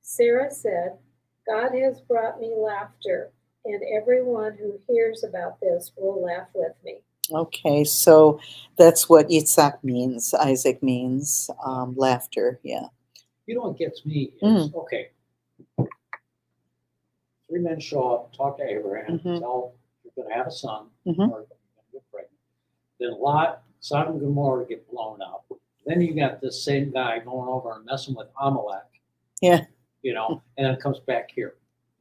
Sarah said, God has brought me laughter, and everyone who hears about this will laugh with me. Okay, so that's what Yitzhak means. Isaac means laughter. Yeah. You know what gets me is, okay, 3 men show up, talk to Abraham, Mhm. tell you're going to have a son, Mhm. or you're going to get pregnant. Then Lot, Sodom and Gomorrah get blown up. Then you got this same guy going over and messing with Amalek. Yeah. And then comes back here.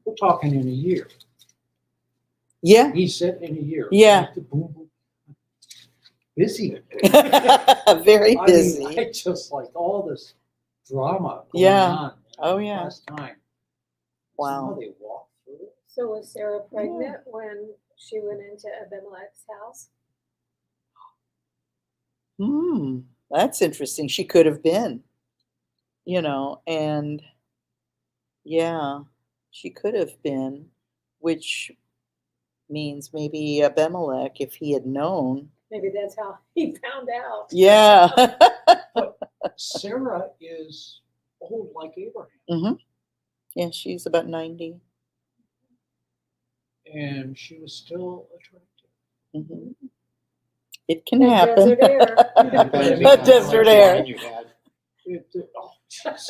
We're talking in a year. Yeah. He said in a year. Yeah. Boom, boom. Busy. Very I busy. mean, I just like all this drama going Yeah. on. Oh, yeah. Last time. Wow. Somehow they walk through it. So was Sarah pregnant when she went into Abimelech's house? That's interesting. She could have been, and yeah, she could have been, which means maybe Abimelech, if he had known. Maybe that's how he found out. Yeah. But Sarah is old like Abraham. Mm-hmm. Yeah, she's about 90. And she was still attractive. Mm-hmm. It can That happen. desert air. Depending That on desert what air. wine you had. Oh, jeez.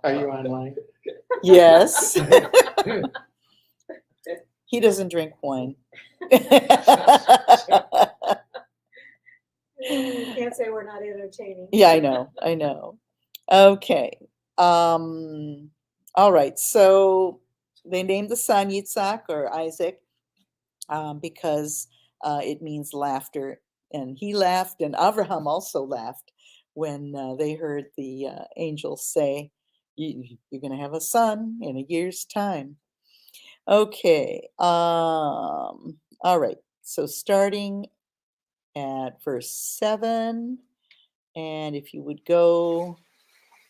Are you online? Yes. He doesn't drink wine. Can't say we're not entertaining. Yeah, I know. Okay. All right. So they named the son Yitzhak or Isaac because it means laughter. And he laughed, and Abraham also laughed when they heard the angel say, You're going to have a son in a year's time. Okay. All right. So starting at verse 7, and if you would go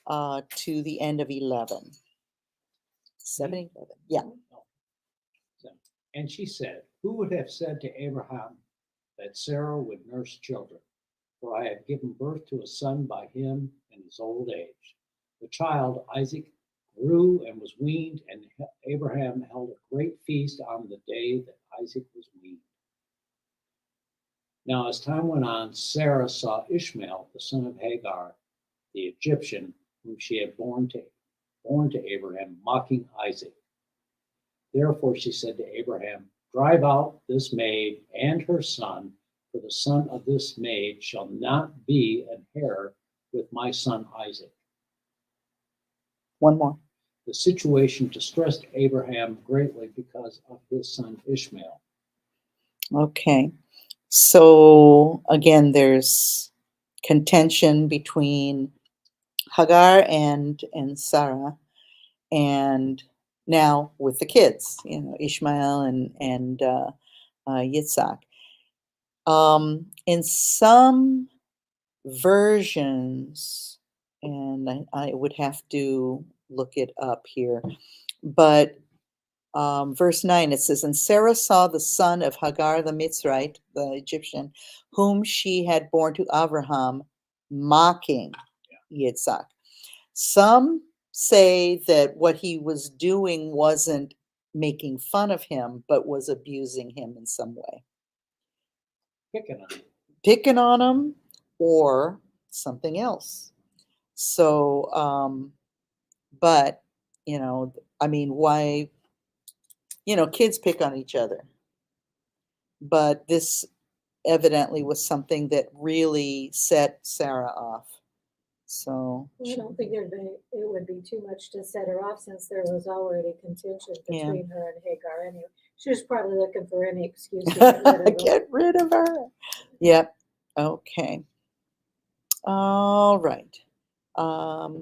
to the end of 11. 7, 11. Yeah. And she said, Who would have said to Abraham that Sarah would nurse children? For I have given birth to a son by him in his old age. The child, Isaac, grew and was weaned, and Abraham held a great feast on the day that Isaac was weaned. Now, as time went on, Sarah saw Ishmael, the son of Hagar, the Egyptian, whom she had born to Abraham, mocking Isaac. Therefore she said to Abraham, Drive out this maid and her son, for the son of this maid shall not be an heir with my son Isaac. One more. The situation distressed Abraham greatly because of his son Ishmael. Okay. So again, there's contention between Hagar and Sarah, and now with the kids, Ishmael and Yitzhak. In some versions, and I would have to look it up here, but verse 9, it says, And Sarah saw the son of Hagar the Mitzrite, the Egyptian, whom she had born to Abraham, mocking Yitzhak. Some say that what he was doing wasn't making fun of him, but was abusing him in some way. Picking on him. Picking on him, or something else. So, but, I mean, why, kids pick on each other. But this evidently was something that really set Sarah off. So, I don't think it would be too much to set her off since there was already contention Yeah. between her and Hagar anyway. She was probably looking for any excuse to get rid of her. get rid of her. Yep. Okay. All right.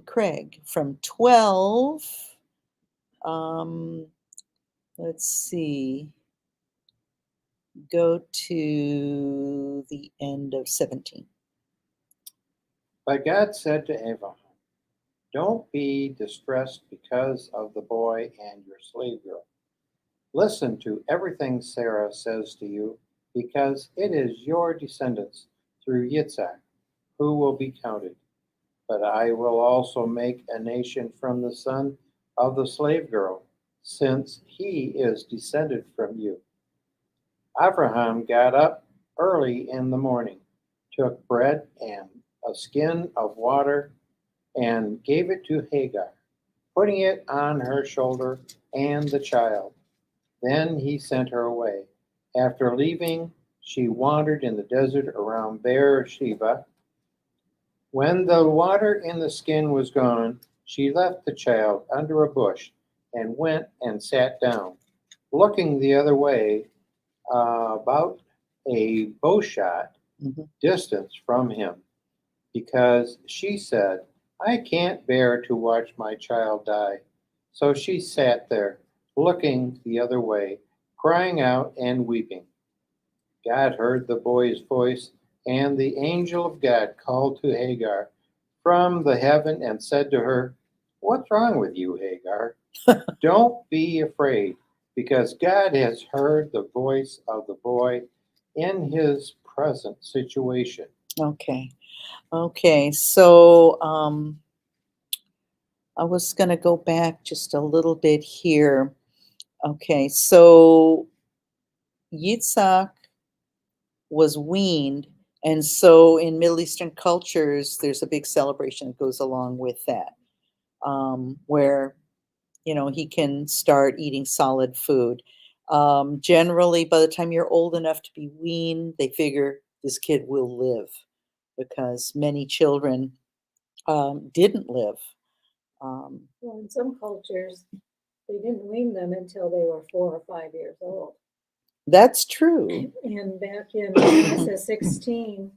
Craig, from 12, let's see, go to the end of 17. But God said to Abraham, don't be distressed because of the boy and your slave girl. Listen to everything Sarah says to you, because it is your descendants through Yitzhak who will be counted. But I will also make a nation from the son of the slave girl, since he is descended from you. Abraham got up early in the morning, took bread and a skin of water, and gave it to Hagar, putting it on her shoulder and the child. Then he sent her away. After leaving, she wandered in the desert around Beersheba. When the water in the skin was gone, she left the child under a bush and went and sat down, looking the other way, about a bowshot distance from him, because she said, I can't bear to watch my child die. So she sat there, looking the other way, crying out and weeping. God heard the boy's voice, and the angel of God called to Hagar from the heaven and said to her, what's wrong with you, Hagar? Don't be afraid, because God has heard the voice of the boy in his present situation. Okay. So, I was going to go back just a little bit here. Okay. So Yitzhak was weaned. And so in Middle Eastern cultures, there's a big celebration that goes along with that, where, he can start eating solid food. Generally, by the time you're old enough to be weaned, they figure this kid will live, because many children didn't live. Well, in some cultures, they didn't wean them until they were 4 or 5 years old. That's true. And back in Genesis 16,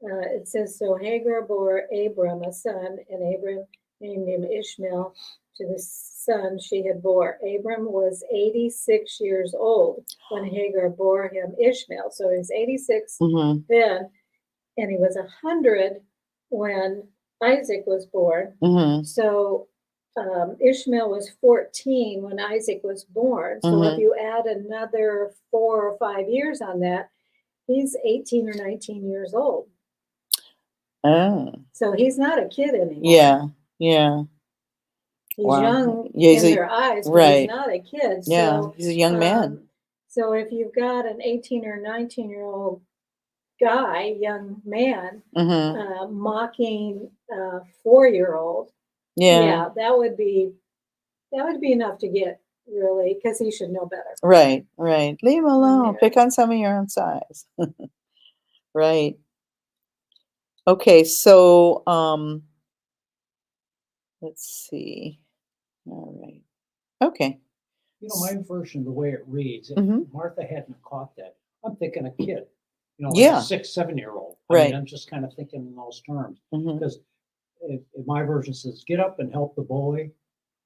it says, so Hagar bore Abram a son, and Abram named him Ishmael to the son she had bore. Abram was 86 years old when Hagar bore him Ishmael. So he was 86 then, and he was 100 when Isaac was born. So Ishmael was 14 when Isaac was born. So if you add another 4 or 5 years on that, he's 18 or 19 years old. Oh. So he's not a kid anymore. Yeah. He's Wow. young Yeah, in their eyes, but right. he's not a kid. Yeah, So, he's a young man. So if you've got an 18 or 19-year-old guy, young man, mocking a 4-year-old, yeah, that would be enough to get, really, because he should know better. Right. Leave him alone. Yeah. Pick on some of your own size. Right. Okay, so let's see. All right. Okay. My version, the way it reads, if Martha hadn't caught that, I'm thinking a kid, like a 6, 7-year-old. I mean, I'm just kind of thinking in those terms, because if my version says, get up and help the boy,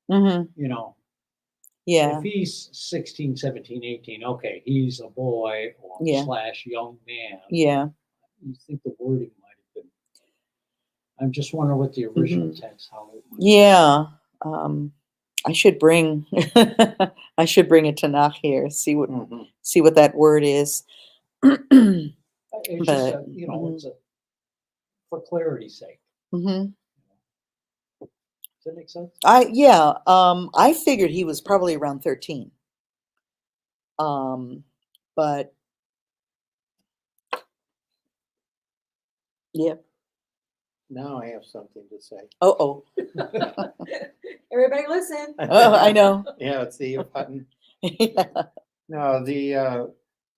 Yeah. if he's 16, 17, 18, okay, he's a boy or / young man. Yeah. You think the wording might have been. I'm just wondering what the original text, how it was. Yeah. I should bring a Tanakh here. See what that word is. It's just it's for clarity's sake. Does that make sense? I figured he was probably around 13. But yeah. Now I have something to say. Oh, Everybody listen. I know. Yeah, it's the button. Yeah. No,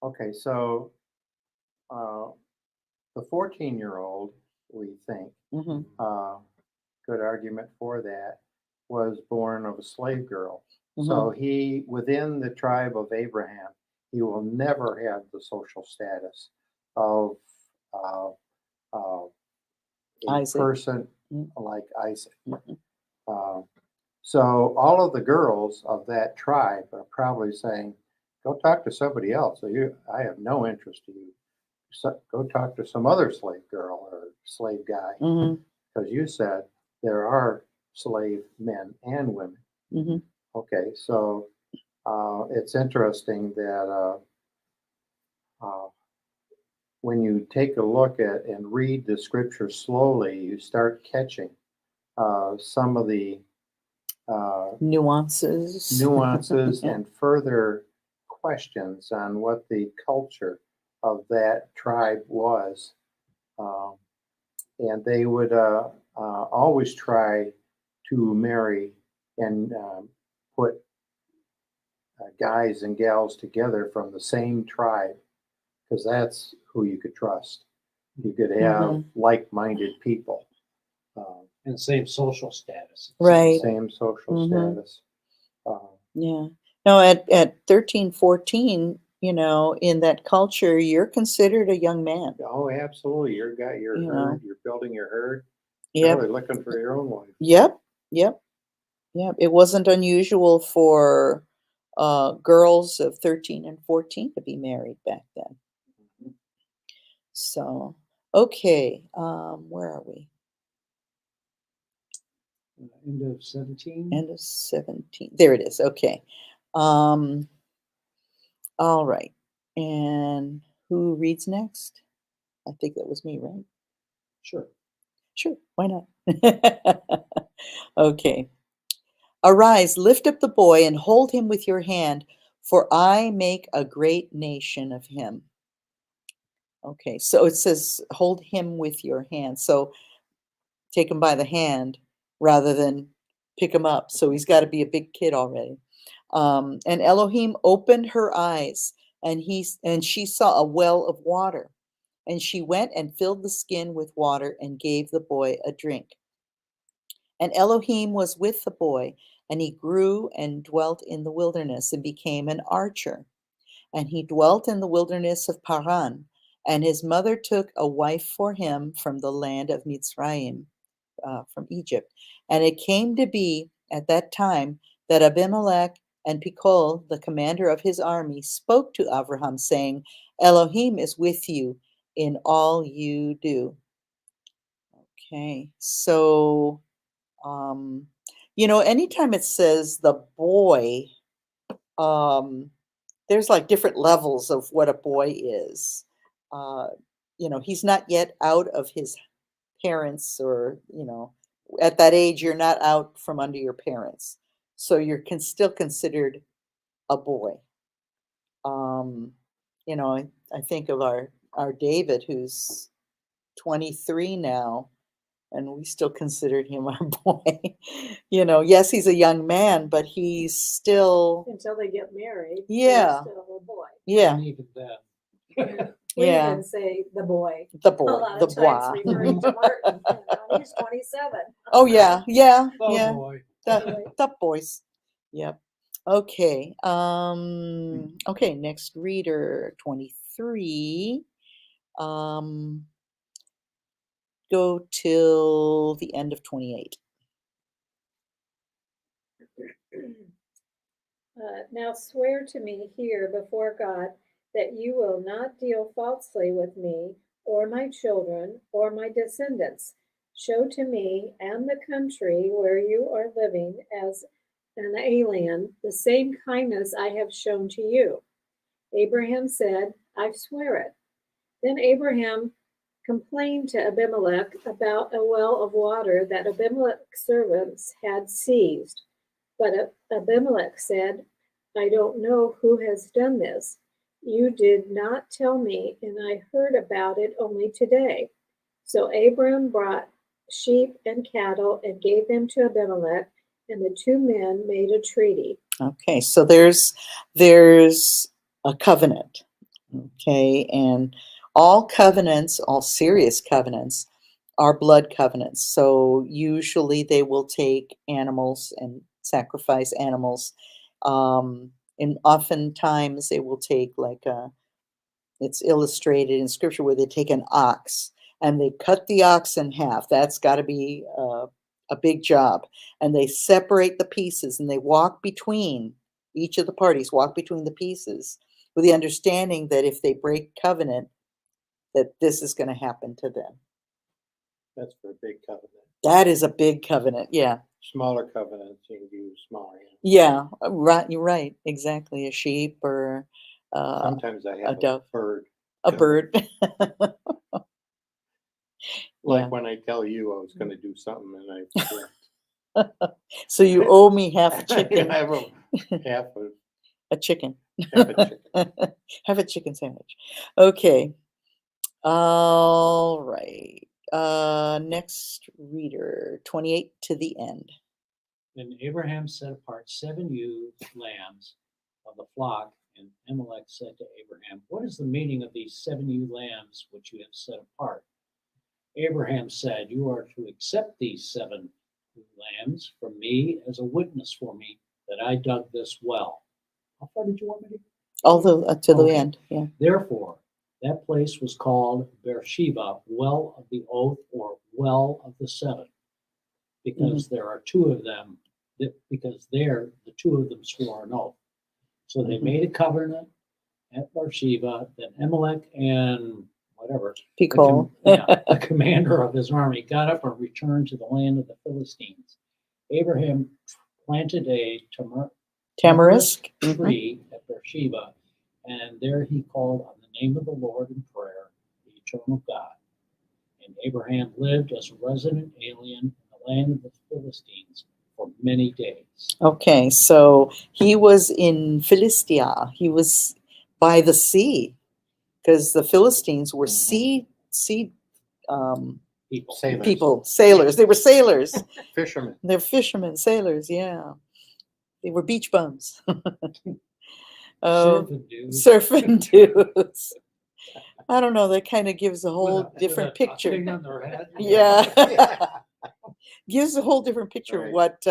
okay, so the 14-year-old, we think, Mhm. good argument for that, was born of a slave girl. Mm-hmm. So he, within the tribe of Abraham, he will never have the social status of uh, a Isaac. person Mm. like Isaac. Mhm. So all of the girls of that tribe are probably saying, "Go talk to somebody else. I have no interest in you. Go talk to some other slave girl or slave guy, Mhm. because you said there are slave men and women." Mhm. Okay, so it's interesting that when you take a look at and read the scripture slowly, you start catching some of the Nuances. nuances Yeah. and further questions on what the culture of that tribe was. Um, and they would always try to marry and put guys and gals together from the same tribe, because that's who you could trust. You could have like-minded people, And same social status. Right. same social Mhm. status. Uh, Yeah. No, at 13, 14, in that culture, you're considered a young man. oh, absolutely. You're got your You herd. know. You're building your herd. Yep. Really looking for your own wife. Yep. Yep. Yep. It wasn't unusual for girls of 13 and 14 to be married back then. So, okay. Where are we? End of 17. End of 17. There it is. Okay. Um, all right. And who reads next? I think that was me, right? Sure. Sure. Why not? Okay. Arise, lift up the boy and hold him with your hand, for I make a great nation of him. Okay. So it says, hold him with your hand. So take him by the hand rather than pick him up. So he's got to be a big kid already. And Elohim opened her eyes, and she saw a well of water. And she went and filled the skin with water and gave the boy a drink. And Elohim was with the boy, and he grew and dwelt in the wilderness and became an archer. And he dwelt in the wilderness of Paran. And his mother took a wife for him from the land of Mitzrayim, from Egypt. And it came to be at that time that Abimelech and Picol, the commander of his army, spoke to Abraham, saying, Elohim is with you in all you do. Okay, so, anytime it says the boy, there's like different levels of what a boy is. Uh, he's not yet out of his parents, or at that age you're not out from under your parents, so you're still considered a boy. I think of our David, who's 23 now, and we still considered him our boy. Yes, he's a young man, but he's still, Until they get married. Yeah. They're still a boy. yeah, And even then. We Yeah. even say the boy. the A boy, lot the of times boy. referring to Martin. He's 27. Oh yeah, yeah, Oh yeah. boy. The boys. Yep. Okay. Okay, next reader, 23. Go till the end of 28. Now swear to me here before God that you will not deal falsely with me or my children or my descendants. Show to me and the country where you are living as an alien the same kindness I have shown to you. Abraham said, I swear it. Then Abraham complained to Abimelech about a well of water that Abimelech's servants had seized. But Abimelech said, I don't know who has done this. You did not tell me, and I heard about it only today. So Abram brought sheep and cattle and gave them to Abimelech, and the two men made a treaty. Okay, so there's a covenant. Okay, and all covenants, all serious covenants, are blood covenants. So usually they will take animals and sacrifice animals. And oftentimes they will take it's illustrated in scripture where they take an ox and they cut the ox in half. That's got to be a big job. And they separate the pieces and they walk between each of the parties, walk between the pieces with the understanding that if they break covenant, that this is going to happen to them. That's for a big covenant. That is a big covenant. Yeah. Smaller covenants, you can use smaller animals. Yeah. Right. You're right. Exactly. A sheep or Sometimes I have a dove. bird. A bird. Like Yeah. when I tell you I was going to do something and I forget. So you owe me half a chicken. I have half A chicken. a chicken. Have a chicken sandwich. Okay. All right. Next reader, 28 to the end. Then Abraham set apart 7 ewe lambs of the flock, and Amalek said to Abraham, "What is the meaning of these 7 ewe lambs which you have set apart?" Abraham said, "You are to accept these 7 ewe lambs from me as a witness for me that I dug this well." How far did you want me to? Although to the Okay. end, yeah. Therefore, that place was called Beersheba, well of the oath, or well of the 7, because there are 2 of them, because there the 2 of them swore an oath. So they made a covenant at Beersheba. Then Amalek and whatever, Pico. the commander of his army, got up and returned to the land of the Philistines. Abraham planted a Tamarisk. tree at Beersheba, and there he called on the name of the Lord in prayer, the eternal God. And Abraham lived as a resident alien in the land of the Philistines for many days. Okay, so he was in Philistia. He was by the sea because the Philistines were sea People. Sailors. people, sailors. They were sailors. Fishermen. They're fishermen, sailors. Yeah, they were beach bums. Surfing dudes. Surfing dudes. I don't know. That kind of gives a whole With different a picture. thing on their head. Yeah. Gives a whole different picture Right. of what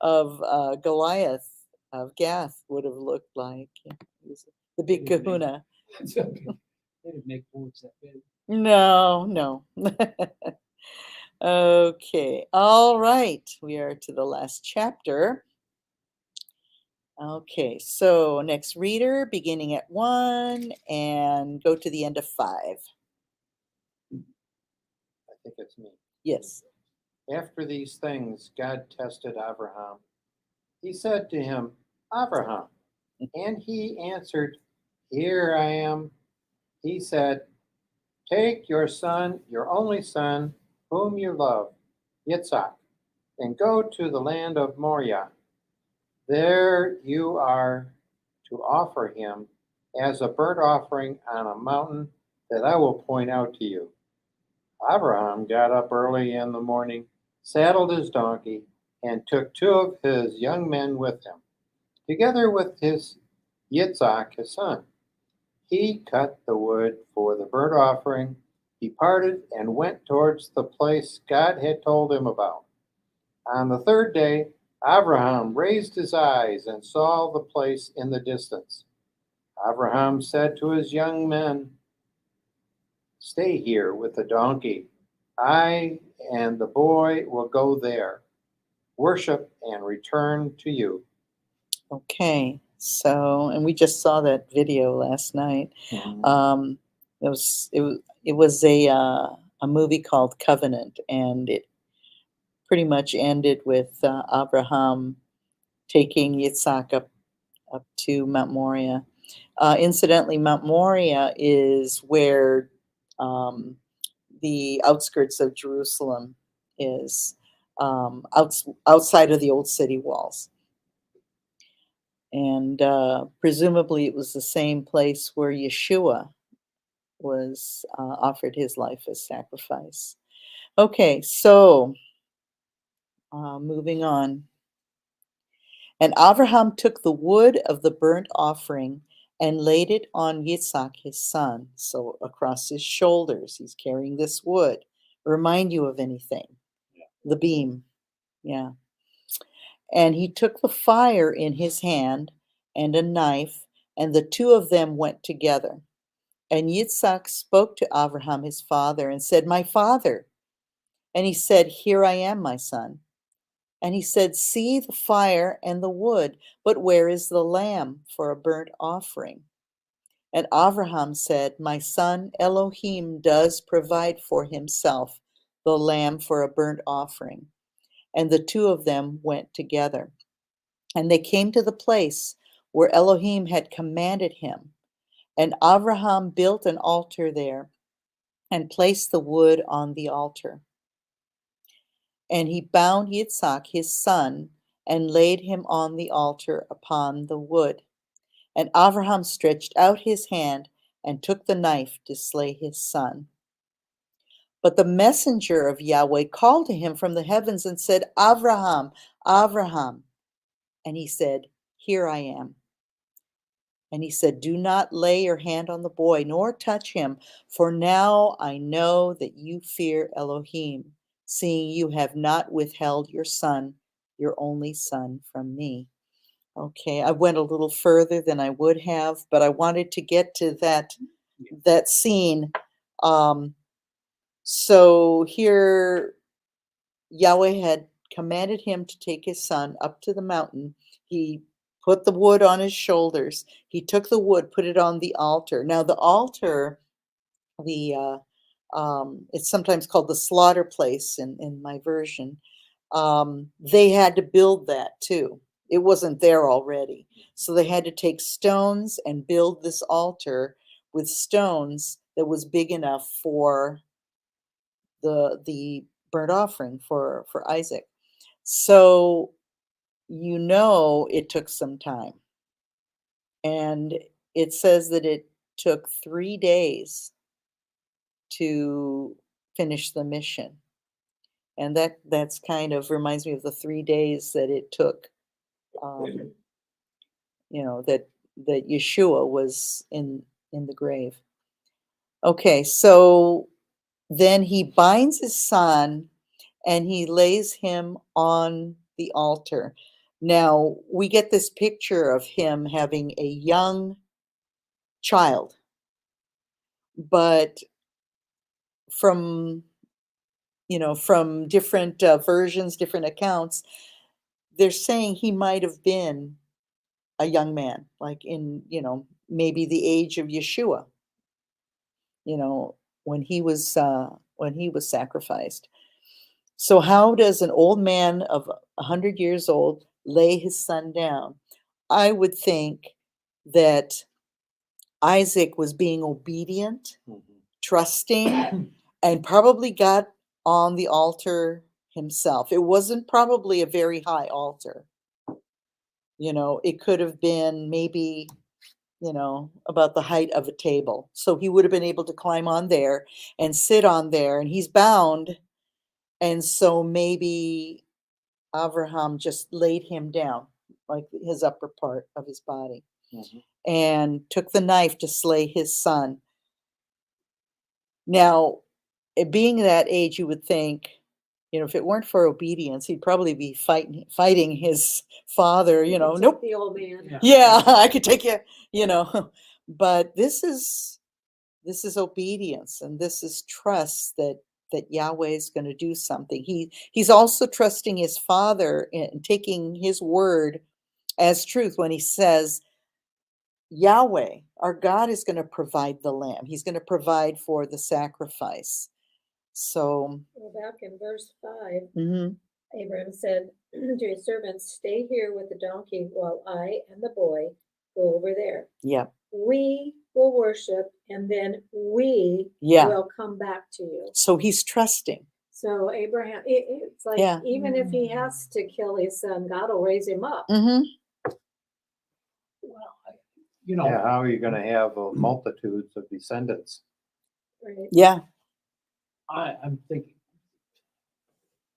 of Goliath of Gath would have looked like. Yeah, he was the big Maybe. kahuna. They didn't make boats that big. No. Okay. All right. We are to the last chapter. Okay. So next reader, beginning at 1 and go to the end of 5. I think it's me. Yes. After these things, God tested Abraham. He said to him, "Abraham." And he answered, "Here I am." He said, "Take your son, your only son, whom you love, Yitzhak, and go to the land of Moriah. There you are to offer him as a burnt offering on a mountain that I will point out to you." Abraham got up early in the morning, saddled his donkey, and took 2 of his young men with him, together with his Yitzhak, his son. He cut the wood for the burnt offering, departed, and went towards the place God had told him about. On the 3rd day, Abraham raised his eyes and saw the place in the distance. Abraham said to his young men, "Stay here with the donkey. I and the boy will go there, worship, and return to you." Okay. So, and we just saw that video last night. It was a movie called Covenant, and it pretty much ended with Abraham taking Yitzhak up to Mount Moriah. Incidentally, Mount Moriah is where the outskirts of Jerusalem is, outside of the old city walls. And presumably it was the same place where Yeshua was offered his life as sacrifice. Okay, so moving on. And Abraham took the wood of the burnt offering and laid it on Yitzhak his son. So across his shoulders, he's carrying this wood. Remind you of anything? Yeah. The beam. Yeah. And he took the fire in his hand and a knife, and the two of them went together. And Yitzhak spoke to Abraham his father and said, "My father." And he said, "Here I am, my son." And he said, "See the fire and the wood, but where is the lamb for a burnt offering?" And Abraham said, "My son, Elohim does provide for himself the lamb for a burnt offering." And the two of them went together. And they came to the place where Elohim had commanded him. And Abraham built an altar there and placed the wood on the altar. And he bound Yitzhak his son and laid him on the altar upon the wood. And Abraham stretched out his hand and took the knife to slay his son. But the messenger of Yahweh called to him from the heavens and said, "Abraham, Abraham." And he said, "Here I am." And he said, "Do not lay your hand on the boy, nor touch him, for now I know that you fear Elohim, seeing you have not withheld your son, your only son, from me." Okay, I went a little further than I would have, but I wanted to get to that scene. So here Yahweh had commanded him to take his son up to the mountain. He put the wood on his shoulders. He took the wood, put it on the altar. Now, the altar, it's sometimes called the slaughter place in my version. They had to build that too. It wasn't there already. So they had to take stones and build this altar with stones that was big enough for the burnt offering for Isaac. So it took some time. And it says that it took 3 days to finish the mission. And that's kind of reminds me of the 3 days that it took, that Yeshua was in the grave. Okay, so then he binds his son and he lays him on the altar. Now, we get this picture of him having a young child, but from from different versions, different accounts, they're saying he might have been a young man, like in maybe the age of Yeshua, you know, when he was sacrificed. So how does an old man of 100 years old lay his son down? I would think that Isaac was being obedient, trusting, and probably got on the altar himself. It wasn't probably a very high altar. It could have been maybe, about the height of a table. So he would have been able to climb on there and sit on there, and he's bound. And so maybe Abraham just laid him down, like his upper part of his body, and took the knife to slay his son. Now, being that age, you would think, if it weren't for obedience, he'd probably be fighting his father, nope. The old man. Yeah, I could take you, but this is obedience, and this is trust that Yahweh is going to do something. He's also trusting his father and taking his word as truth when he says, Yahweh, our God, is going to provide the lamb. He's going to provide for the sacrifice. So back in verse 5, mhm, Abraham said to his servants, "Stay here with the donkey while I and the boy go over there. yeah, We will worship, and then we Yeah. will come back to you." So he's trusting. So Abraham, it's like, Yeah. even if he has to kill his son, God will raise him up. Mm-hmm. Well, Yeah, how are you going to have multitudes of descendants? Right? Yeah. I'm thinking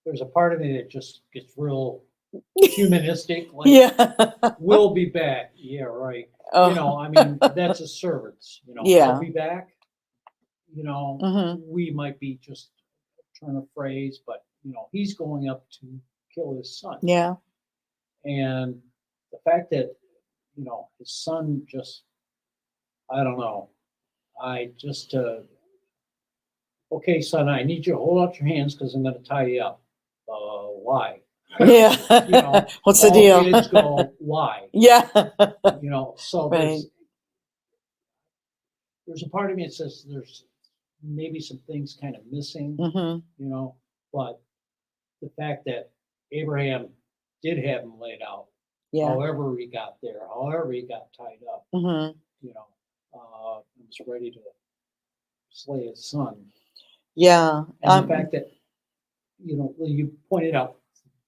there's a part of me that just gets real humanistic, like, Yeah. we'll be back. Yeah, right. Oh. You know, I mean, that's a servant's, you know, Yeah. I'll be back. You know, Mhm. we might be just trying to phrase, but, you know, he's going up to kill his son. Yeah. And the fact that, you know, his son just, I don't know, I just, okay, son, I need you to hold out your hands because I'm going to tie you up. Why? Yeah. You know, What's the all deal? kids go, why? Yeah. You know, so Right. there's a part of me that says there's maybe some things kind of missing, Mhm. you know, but the fact that Abraham did have him laid out, Yeah. however he got there, however he got tied up, Mhm. you know, was ready to slay his son. Yeah. And the fact that, you know, you pointed out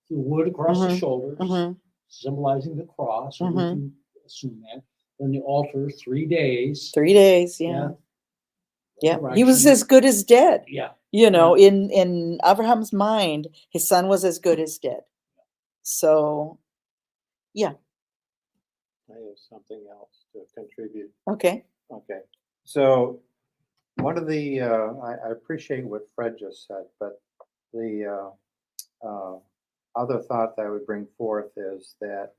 the wood across the Mhm. shoulders, Mhm. symbolizing the cross, or we Mhm. can assume that. Then the altar, 3 days. 3 days, yeah. Yeah. Yeah. He was resurrection. as good as dead. Yeah. You know, in Abraham's mind, his son was as good as dead. So, yeah. I have something else to contribute. Okay. Okay. So one of the, I appreciate what Fred just said, but the other thought that I would bring forth is that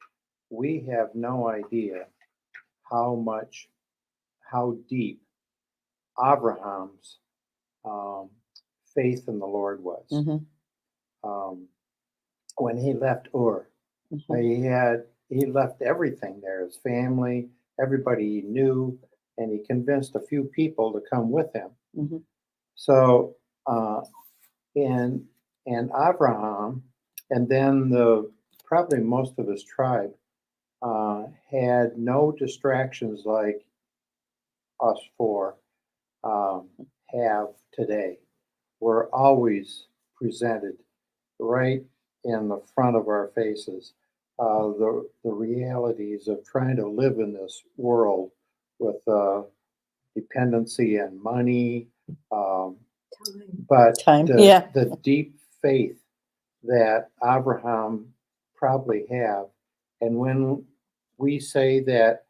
we have no idea how deep Abraham's um, faith in the Lord was. Mhm. Um, when he left Ur, Mhm. he left everything there, his family, everybody he knew, and he convinced a few people to come with him. Mhm. So, and Abraham, and then probably most of his tribe had no distractions like us four have today. We're always presented right in the front of our faces the realities of trying to live in this world with dependency and money, um, Time. but Time. Yeah. the deep faith that Abraham probably have. And when we say that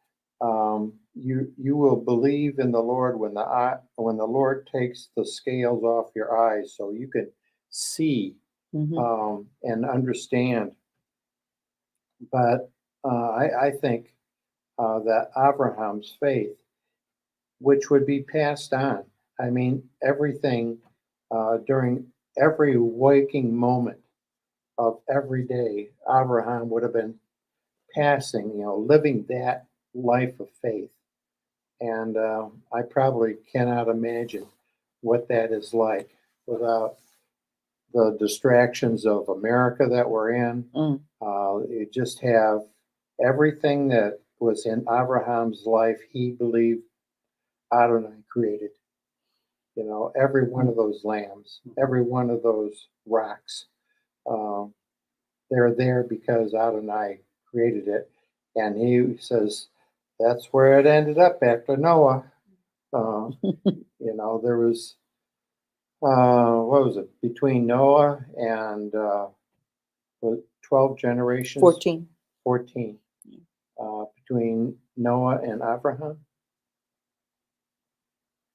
you will believe in the Lord when the Lord takes the scales off your eyes, so you can see Mhm. and understand. But I think that Abraham's faith, which would be passed on, I mean, everything during every waking moment of every day, Abraham would have been passing, living that life of faith. And I probably cannot imagine what that is like without the distractions of America that we're in. Mm. You just have everything that was in Abraham's life, he believed Adonai created. Every one of those lambs, every one of those rocks, um, they're there because Adonai created it. And he says that's where it ended up after Noah. Uh, there was, what was it, between Noah and 12 generations? 14. 14. Between Noah and Abraham.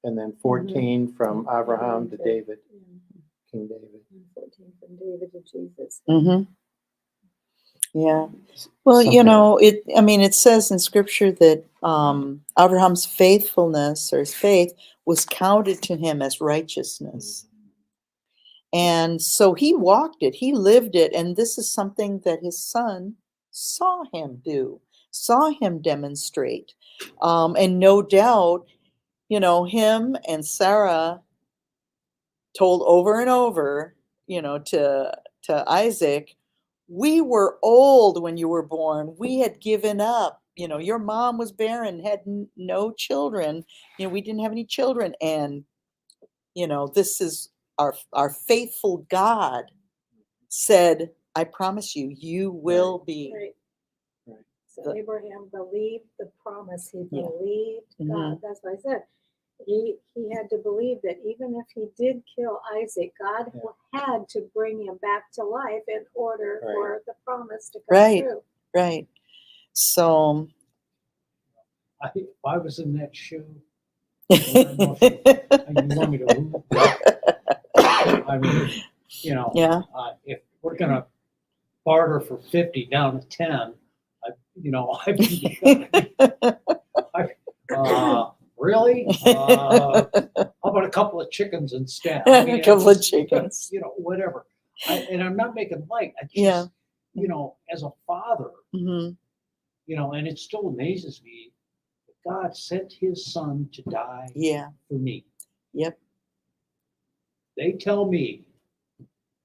And then 14 from Abraham to David, King David. 14 from David to Jesus. Mhm. Yeah. Well, Something it says in scripture that Abraham's faithfulness or his faith was counted to him as righteousness. And so he walked it, he lived it, and this is something that his son saw him do, saw him demonstrate. And no doubt, him and Sarah told over and over, to Isaac, we were old when you were born. We had given up. Your mom was barren, had no children. We didn't have any children. And, this is our faithful God said, I promise you, you will be. Right. So The- Abraham believed the promise. He Yeah. believed God. Mhm. That's what I said. he had to believe that even if he did kill Isaac, God had to bring him back to life in order Right. for the promise to come Right. true. Right. So If I was in that shoe, you want me to move? I mean, yeah. If we're gonna barter for 50 down to 10, really? How about a couple of chickens instead? A couple of chickens. Whatever. And I'm not making light. I just, Yeah. as a father, hmm and it still amazes me that God sent his son to die Yeah. for me. Yep. They tell me,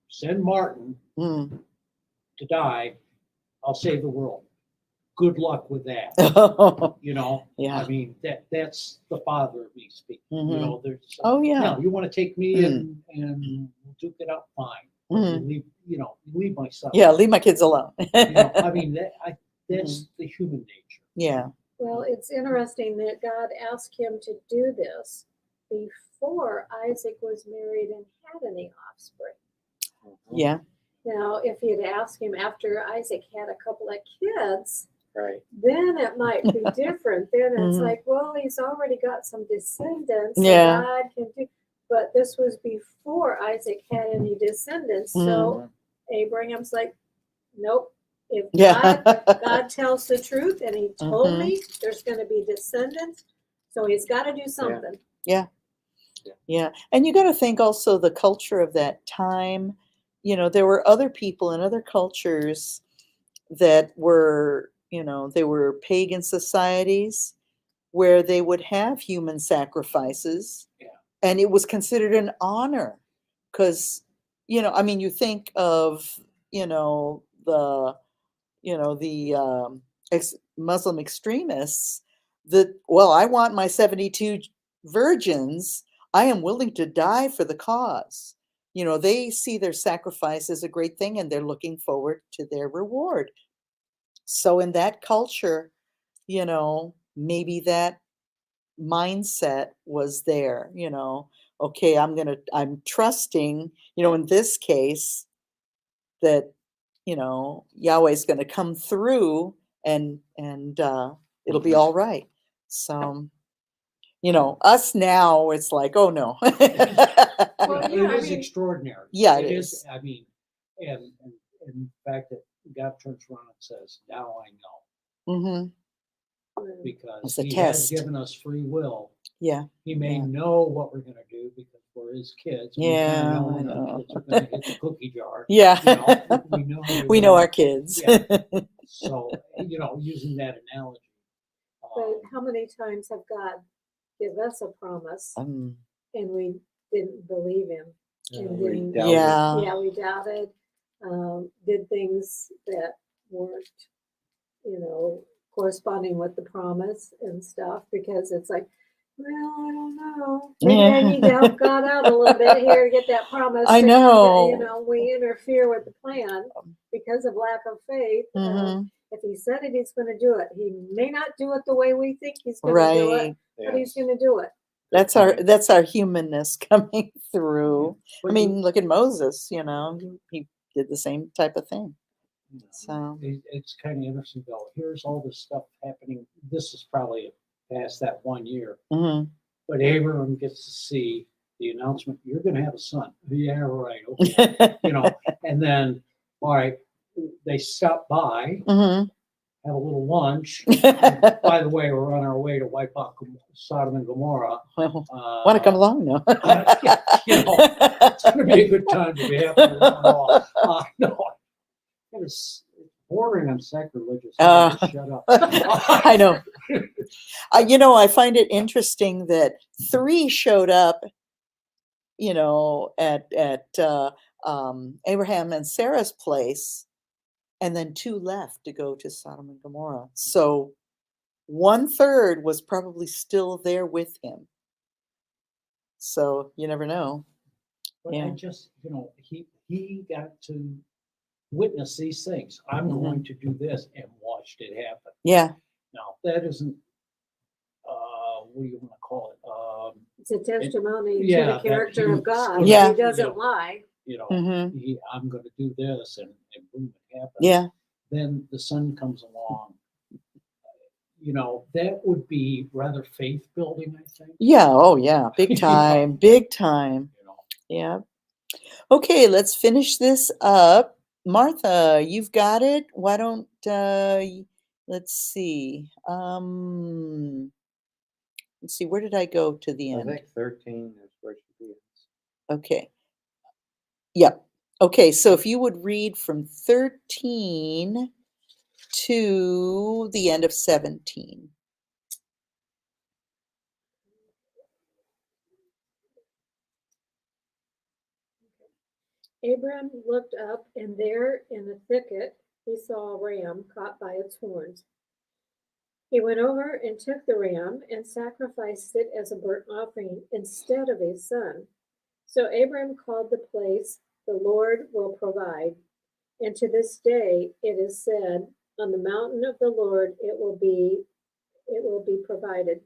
send Martin Mm. to die, I'll save the world. Good luck with that. Yeah. I mean, that's the father of me speaking. Mhm. There's Oh yeah. now you want to take me and we'll duke it out fine. Mhm. You leave my son. Yeah. Leave my kids alone. I mean that's the human nature. Yeah. Well, it's interesting that God asked him to do this before Isaac was married and had any offspring. Yeah. Now, if he'd asked him after Isaac had a couple of kids, Right. then it might be different. Then it's Mhm. like, well, he's already got some descendants, Yeah. so God can do. But this was before Isaac had any descendants, so Abraham's like, nope. If Yeah. God tells the truth, and he told Mhm. me there's going to be descendants, so he's got to do something. Yeah. And you got to think also the culture of that time. There were other people in other cultures that were, they were pagan societies where they would have human sacrifices. Yeah. And it was considered an honor because, I mean, you think of, the Muslim extremists that, well, I want my 72 virgins. I am willing to die for the cause. They see their sacrifice as a great thing and they're looking forward to their reward. So in that culture, maybe that mindset was there, okay, I'm trusting, in this case that, Yahweh's going to come through and it'll be all right. So, us now, it's like, oh no. Well, It is extraordinary. Yeah, it is. I mean, and the fact that God turns around and says, "Now I know," hmm because It's a He test. has given us free will. Yeah. He may Yeah. know what we're going to do because we're His kids. Yeah, We I kind of know when know. our kids are going to hit the cookie jar. Yeah. We know. We know our kids. Yeah. So using that analogy. But how many times have God give us a promise Um, and we didn't believe him? And We then, doubted. yeah. we doubted, did things that weren't, corresponding with the promise and stuff, because it's like, well, I don't know. Maybe I need to help God out a little bit here to get that promise. I to come know. to- we interfere with the plan because of lack of faith. Mhm. If he said it, he's going to do it. He may not do it the way we think he's going to do it, Right. but he's going to do it. That's our humanness coming through. But I mean, look at Moses, he did the same type of thing. So it's kind of interesting though. Here's all this stuff happening. This is probably past that 1 year, mhm. but Abraham gets to see the announcement: "You're going to have a son." Yeah, right. Okay. And then, all right, they stop by, Mhm. have a little lunch. By the way, we're on our way to wipe out Sodom and Gomorrah. Well, want to come along? No. It's going to be a good time to be having no, it's bordering on sacrilegious. Shut up. I know. I find it interesting that 3 showed up, at Abraham and Sarah's place, and then 2 left to go to Sodom and Gomorrah. So 1/3 was probably still there with him. So you never know. But Yeah. I just, he got to witness these things. I'm Mhm. going to do this and watched it happen. Yeah. Now that isn't, what do you want to call it? It's a testimony to yeah, the that character of he's God. gonna, Yeah. He doesn't you know, lie. Mm-hmm. I'm going to do this, and boom, it happens. Yeah. Then the son comes along. That would be rather faith building, I think. Yeah. Oh, yeah. Big Yeah. time. Big time. Yeah. Okay, let's finish this up. Martha, you've got it. Why don't let's see. Let's see, where did I go to the I end? think 13 is where she is. Okay. Yeah. Okay, so if you would read from 13 to the end of 17. Abram looked up, and there in the thicket he saw a ram caught by its horns. He went over and took the ram and sacrificed it as a burnt offering instead of his son. So Abram called the place, "The Lord will provide." And to this day it is said, "On the mountain of the Lord it will be provided."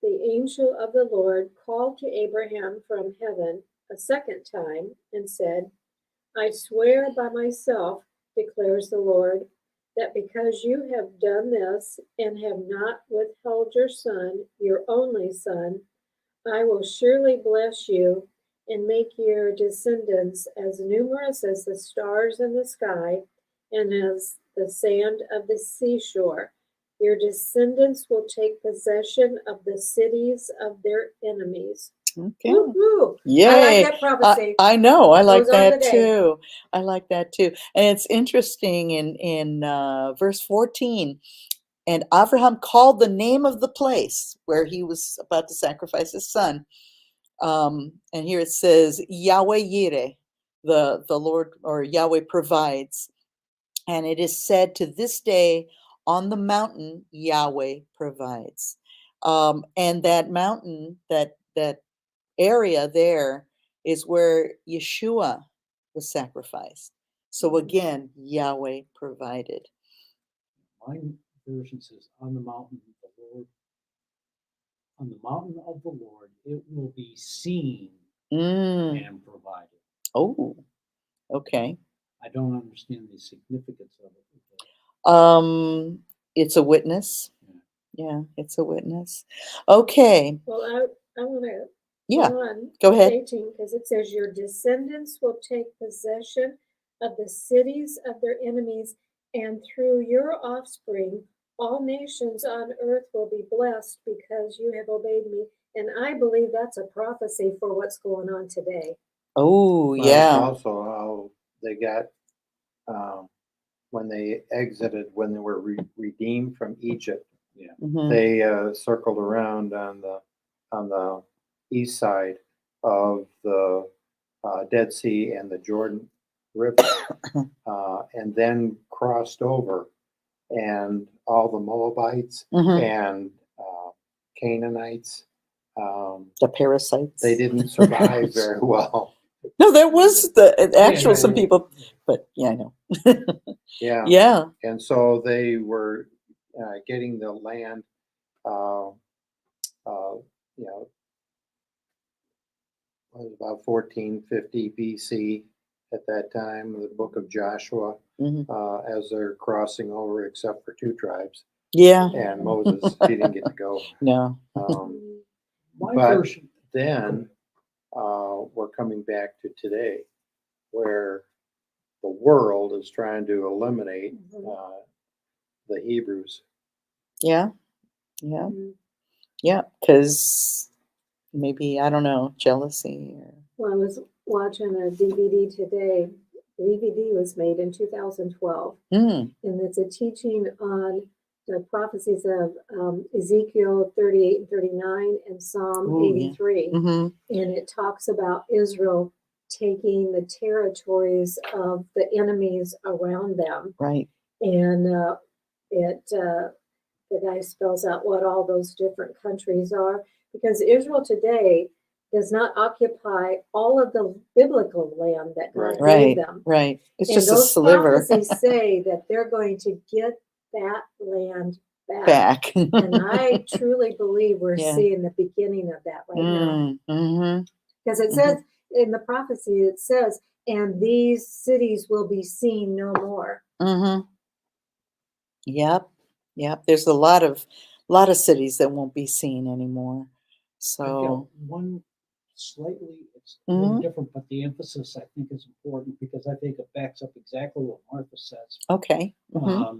The angel of the Lord called to Abraham from heaven a second time and said, "I swear by myself, declares the Lord, that because you have done this and have not withheld your son, your only son, I will surely bless you and make your descendants as numerous as the stars in the sky and as the sand of the seashore. Your descendants will take possession of the cities of their enemies." Okay. Woo-hoo. I Yay. like that prophecy. I know. I like Those are that the days. too. I like that too. And it's interesting in verse 14. And Abraham called the name of the place where he was about to sacrifice his son. And here it says Yahweh Yireh, the Lord, or Yahweh provides. And it is said to this day, on the mountain Yahweh provides. And that mountain, that area there, is where Yeshua was sacrificed. So again, Yahweh provided. My version says, "On the mountain of the Lord, on the mountain of the Lord, it will be seen Mm. and provided." Oh, okay. I don't understand the significance of it. It's a witness. Yeah, it's a witness. Okay. Well, I want to Yeah, go on go ahead. 18 because it says, "Your descendants will take possession of the cities of their enemies, and through your offspring, all nations on earth will be blessed because you have obeyed me." And I believe that's a prophecy for what's going on today. Oh, Well, it's yeah. also how they got, when they exited, when they were redeemed from Egypt. Mhm. They circled around on the east side of the Dead Sea and the Jordan River, and then crossed over, and all the Moabites Mhm. and Canaanites, The parasites. they didn't survive very well. No, there was the actual yeah, some yeah. people, but yeah, I know. Yeah. Yeah. And so they were getting the land, you know, it was about 1450 BC at that time, the book of Joshua, Mhm. as they're crossing over, except for 2 tribes. Yeah. And Moses, he didn't get to go. No. My But version, then we're coming back to today, where the world is trying to eliminate the Hebrews. Yeah. Yeah. Mhm. Yeah. Because maybe, I don't know, jealousy or. Well, I was watching a DVD today. The DVD was made in 2012, Mm. and it's a teaching on the prophecies of Ezekiel 38 and 39 and Psalm Ooh, yeah. 83. Mm-hmm. And it talks about Israel taking the territories of the enemies around them. Right. And the guy spells out what all those different countries are, because Israel today does not occupy all of the biblical land that God Right. gave them. Right. It's And just a those sliver. prophecies say that they're going to get that land back. And I truly believe we're Yeah. seeing the beginning of that right now. Mm-hmm. Because it says in the prophecy, it says, and these cities will be seen no more. Mm-hmm. Yep. Yep. There's a lot of cities that won't be seen anymore. I've got So one slightly, it's a Mhm. little different, but the emphasis I think is important because I think it backs up exactly what Martha says. okay. Mm-hmm.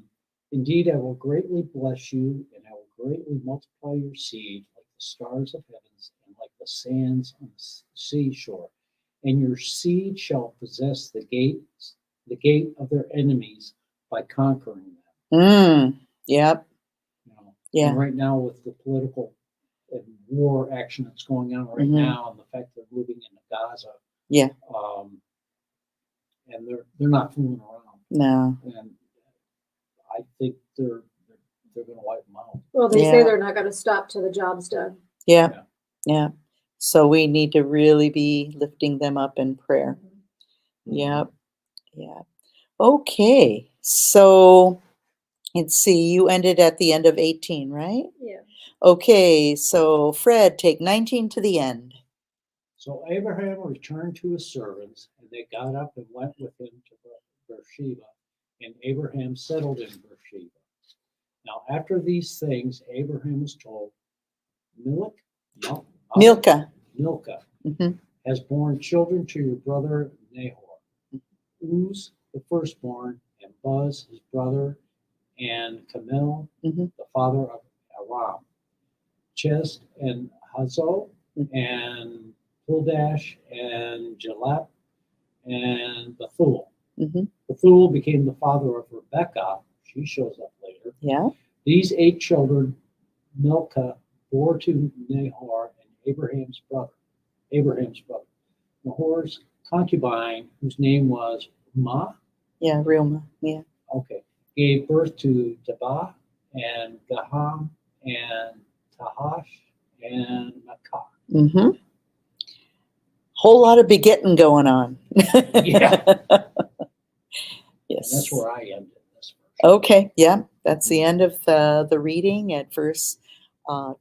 Indeed, I will greatly bless you, and I will greatly multiply your seed like the stars of heavens and like the sands on the seashore. And your seed shall possess the gate of their enemies by conquering them. Yep. You know, Yeah. and right now with the political and war action that's going on right Mhm. now, and the fact they're moving into Gaza, Yeah. and they're not fooling around, No. and I think they're going to wipe them out. Well, they Yeah. say they're not going to stop till the job's done. Yeah. Yeah. Yeah. So we need to really be lifting them up in prayer. Yep. Yeah. Okay. So let's see. You ended at the end of 18, right? Yeah. Okay. So Fred, take 19 to the end. So Abraham returned to his servants, and they got up and went with him to Beersheba, and Abraham settled in Beersheba. Now, after these things, Abraham was told, Milcah. Mhm. has borne children to your brother Nahor, Uz, the firstborn, and Buz, his brother, and Camel, Mhm. the father of Aram, Ches and Hazo, and Pildash, and Jalap, and Bethuel. Mhm. Bethuel became the father of Rebekah. She shows up later. Yeah. These 8 children Milcah bore to Nahor and Abraham's brother. Nahor's concubine, whose name was Ma, Yeah. Reuma. Yeah. gave birth to Tabah and Gaham and Tahash and Makah. Mm-hmm. Whole lot of begetting going on. Yeah. Yes. And that's where I ended this verse. Okay. Yeah. That's the end of the reading at verse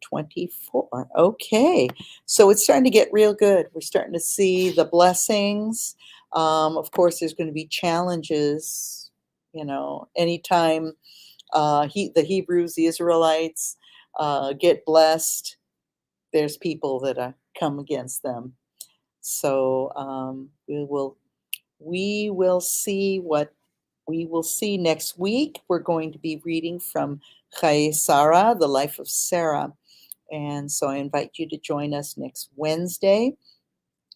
24. Okay. So it's starting to get real good. We're starting to see the blessings. Of course, there's going to be challenges, anytime the Hebrews, the Israelites get blessed, there's people that come against them. So we will see what we will see next week. We're going to be reading from Chayei Sarah, the life of Sarah. And so I invite you to join us next Wednesday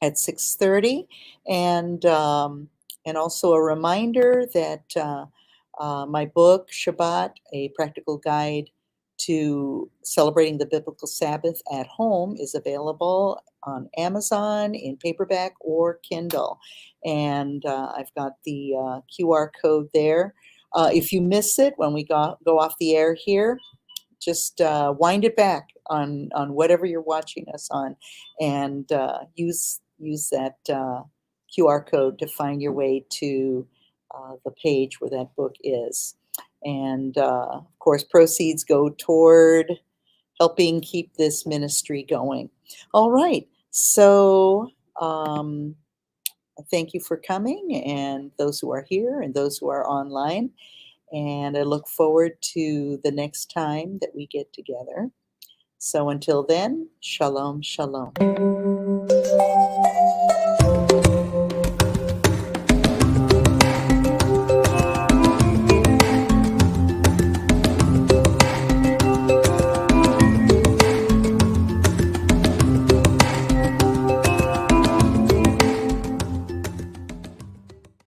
at 6:30. And also a reminder that my book, Shabbat, A Practical Guide to Celebrating the Biblical Sabbath at Home, is available on Amazon in paperback or Kindle. And I've got the QR code there. If you miss it when we go off the air here, just wind it back on whatever you're watching us on, and use that QR code to find your way to the page where that book is. And of course, proceeds go toward helping keep this ministry going. All right. So thank you for coming, and those who are here and those who are online. And I look forward to the next time that we get together. So until then, shalom, shalom.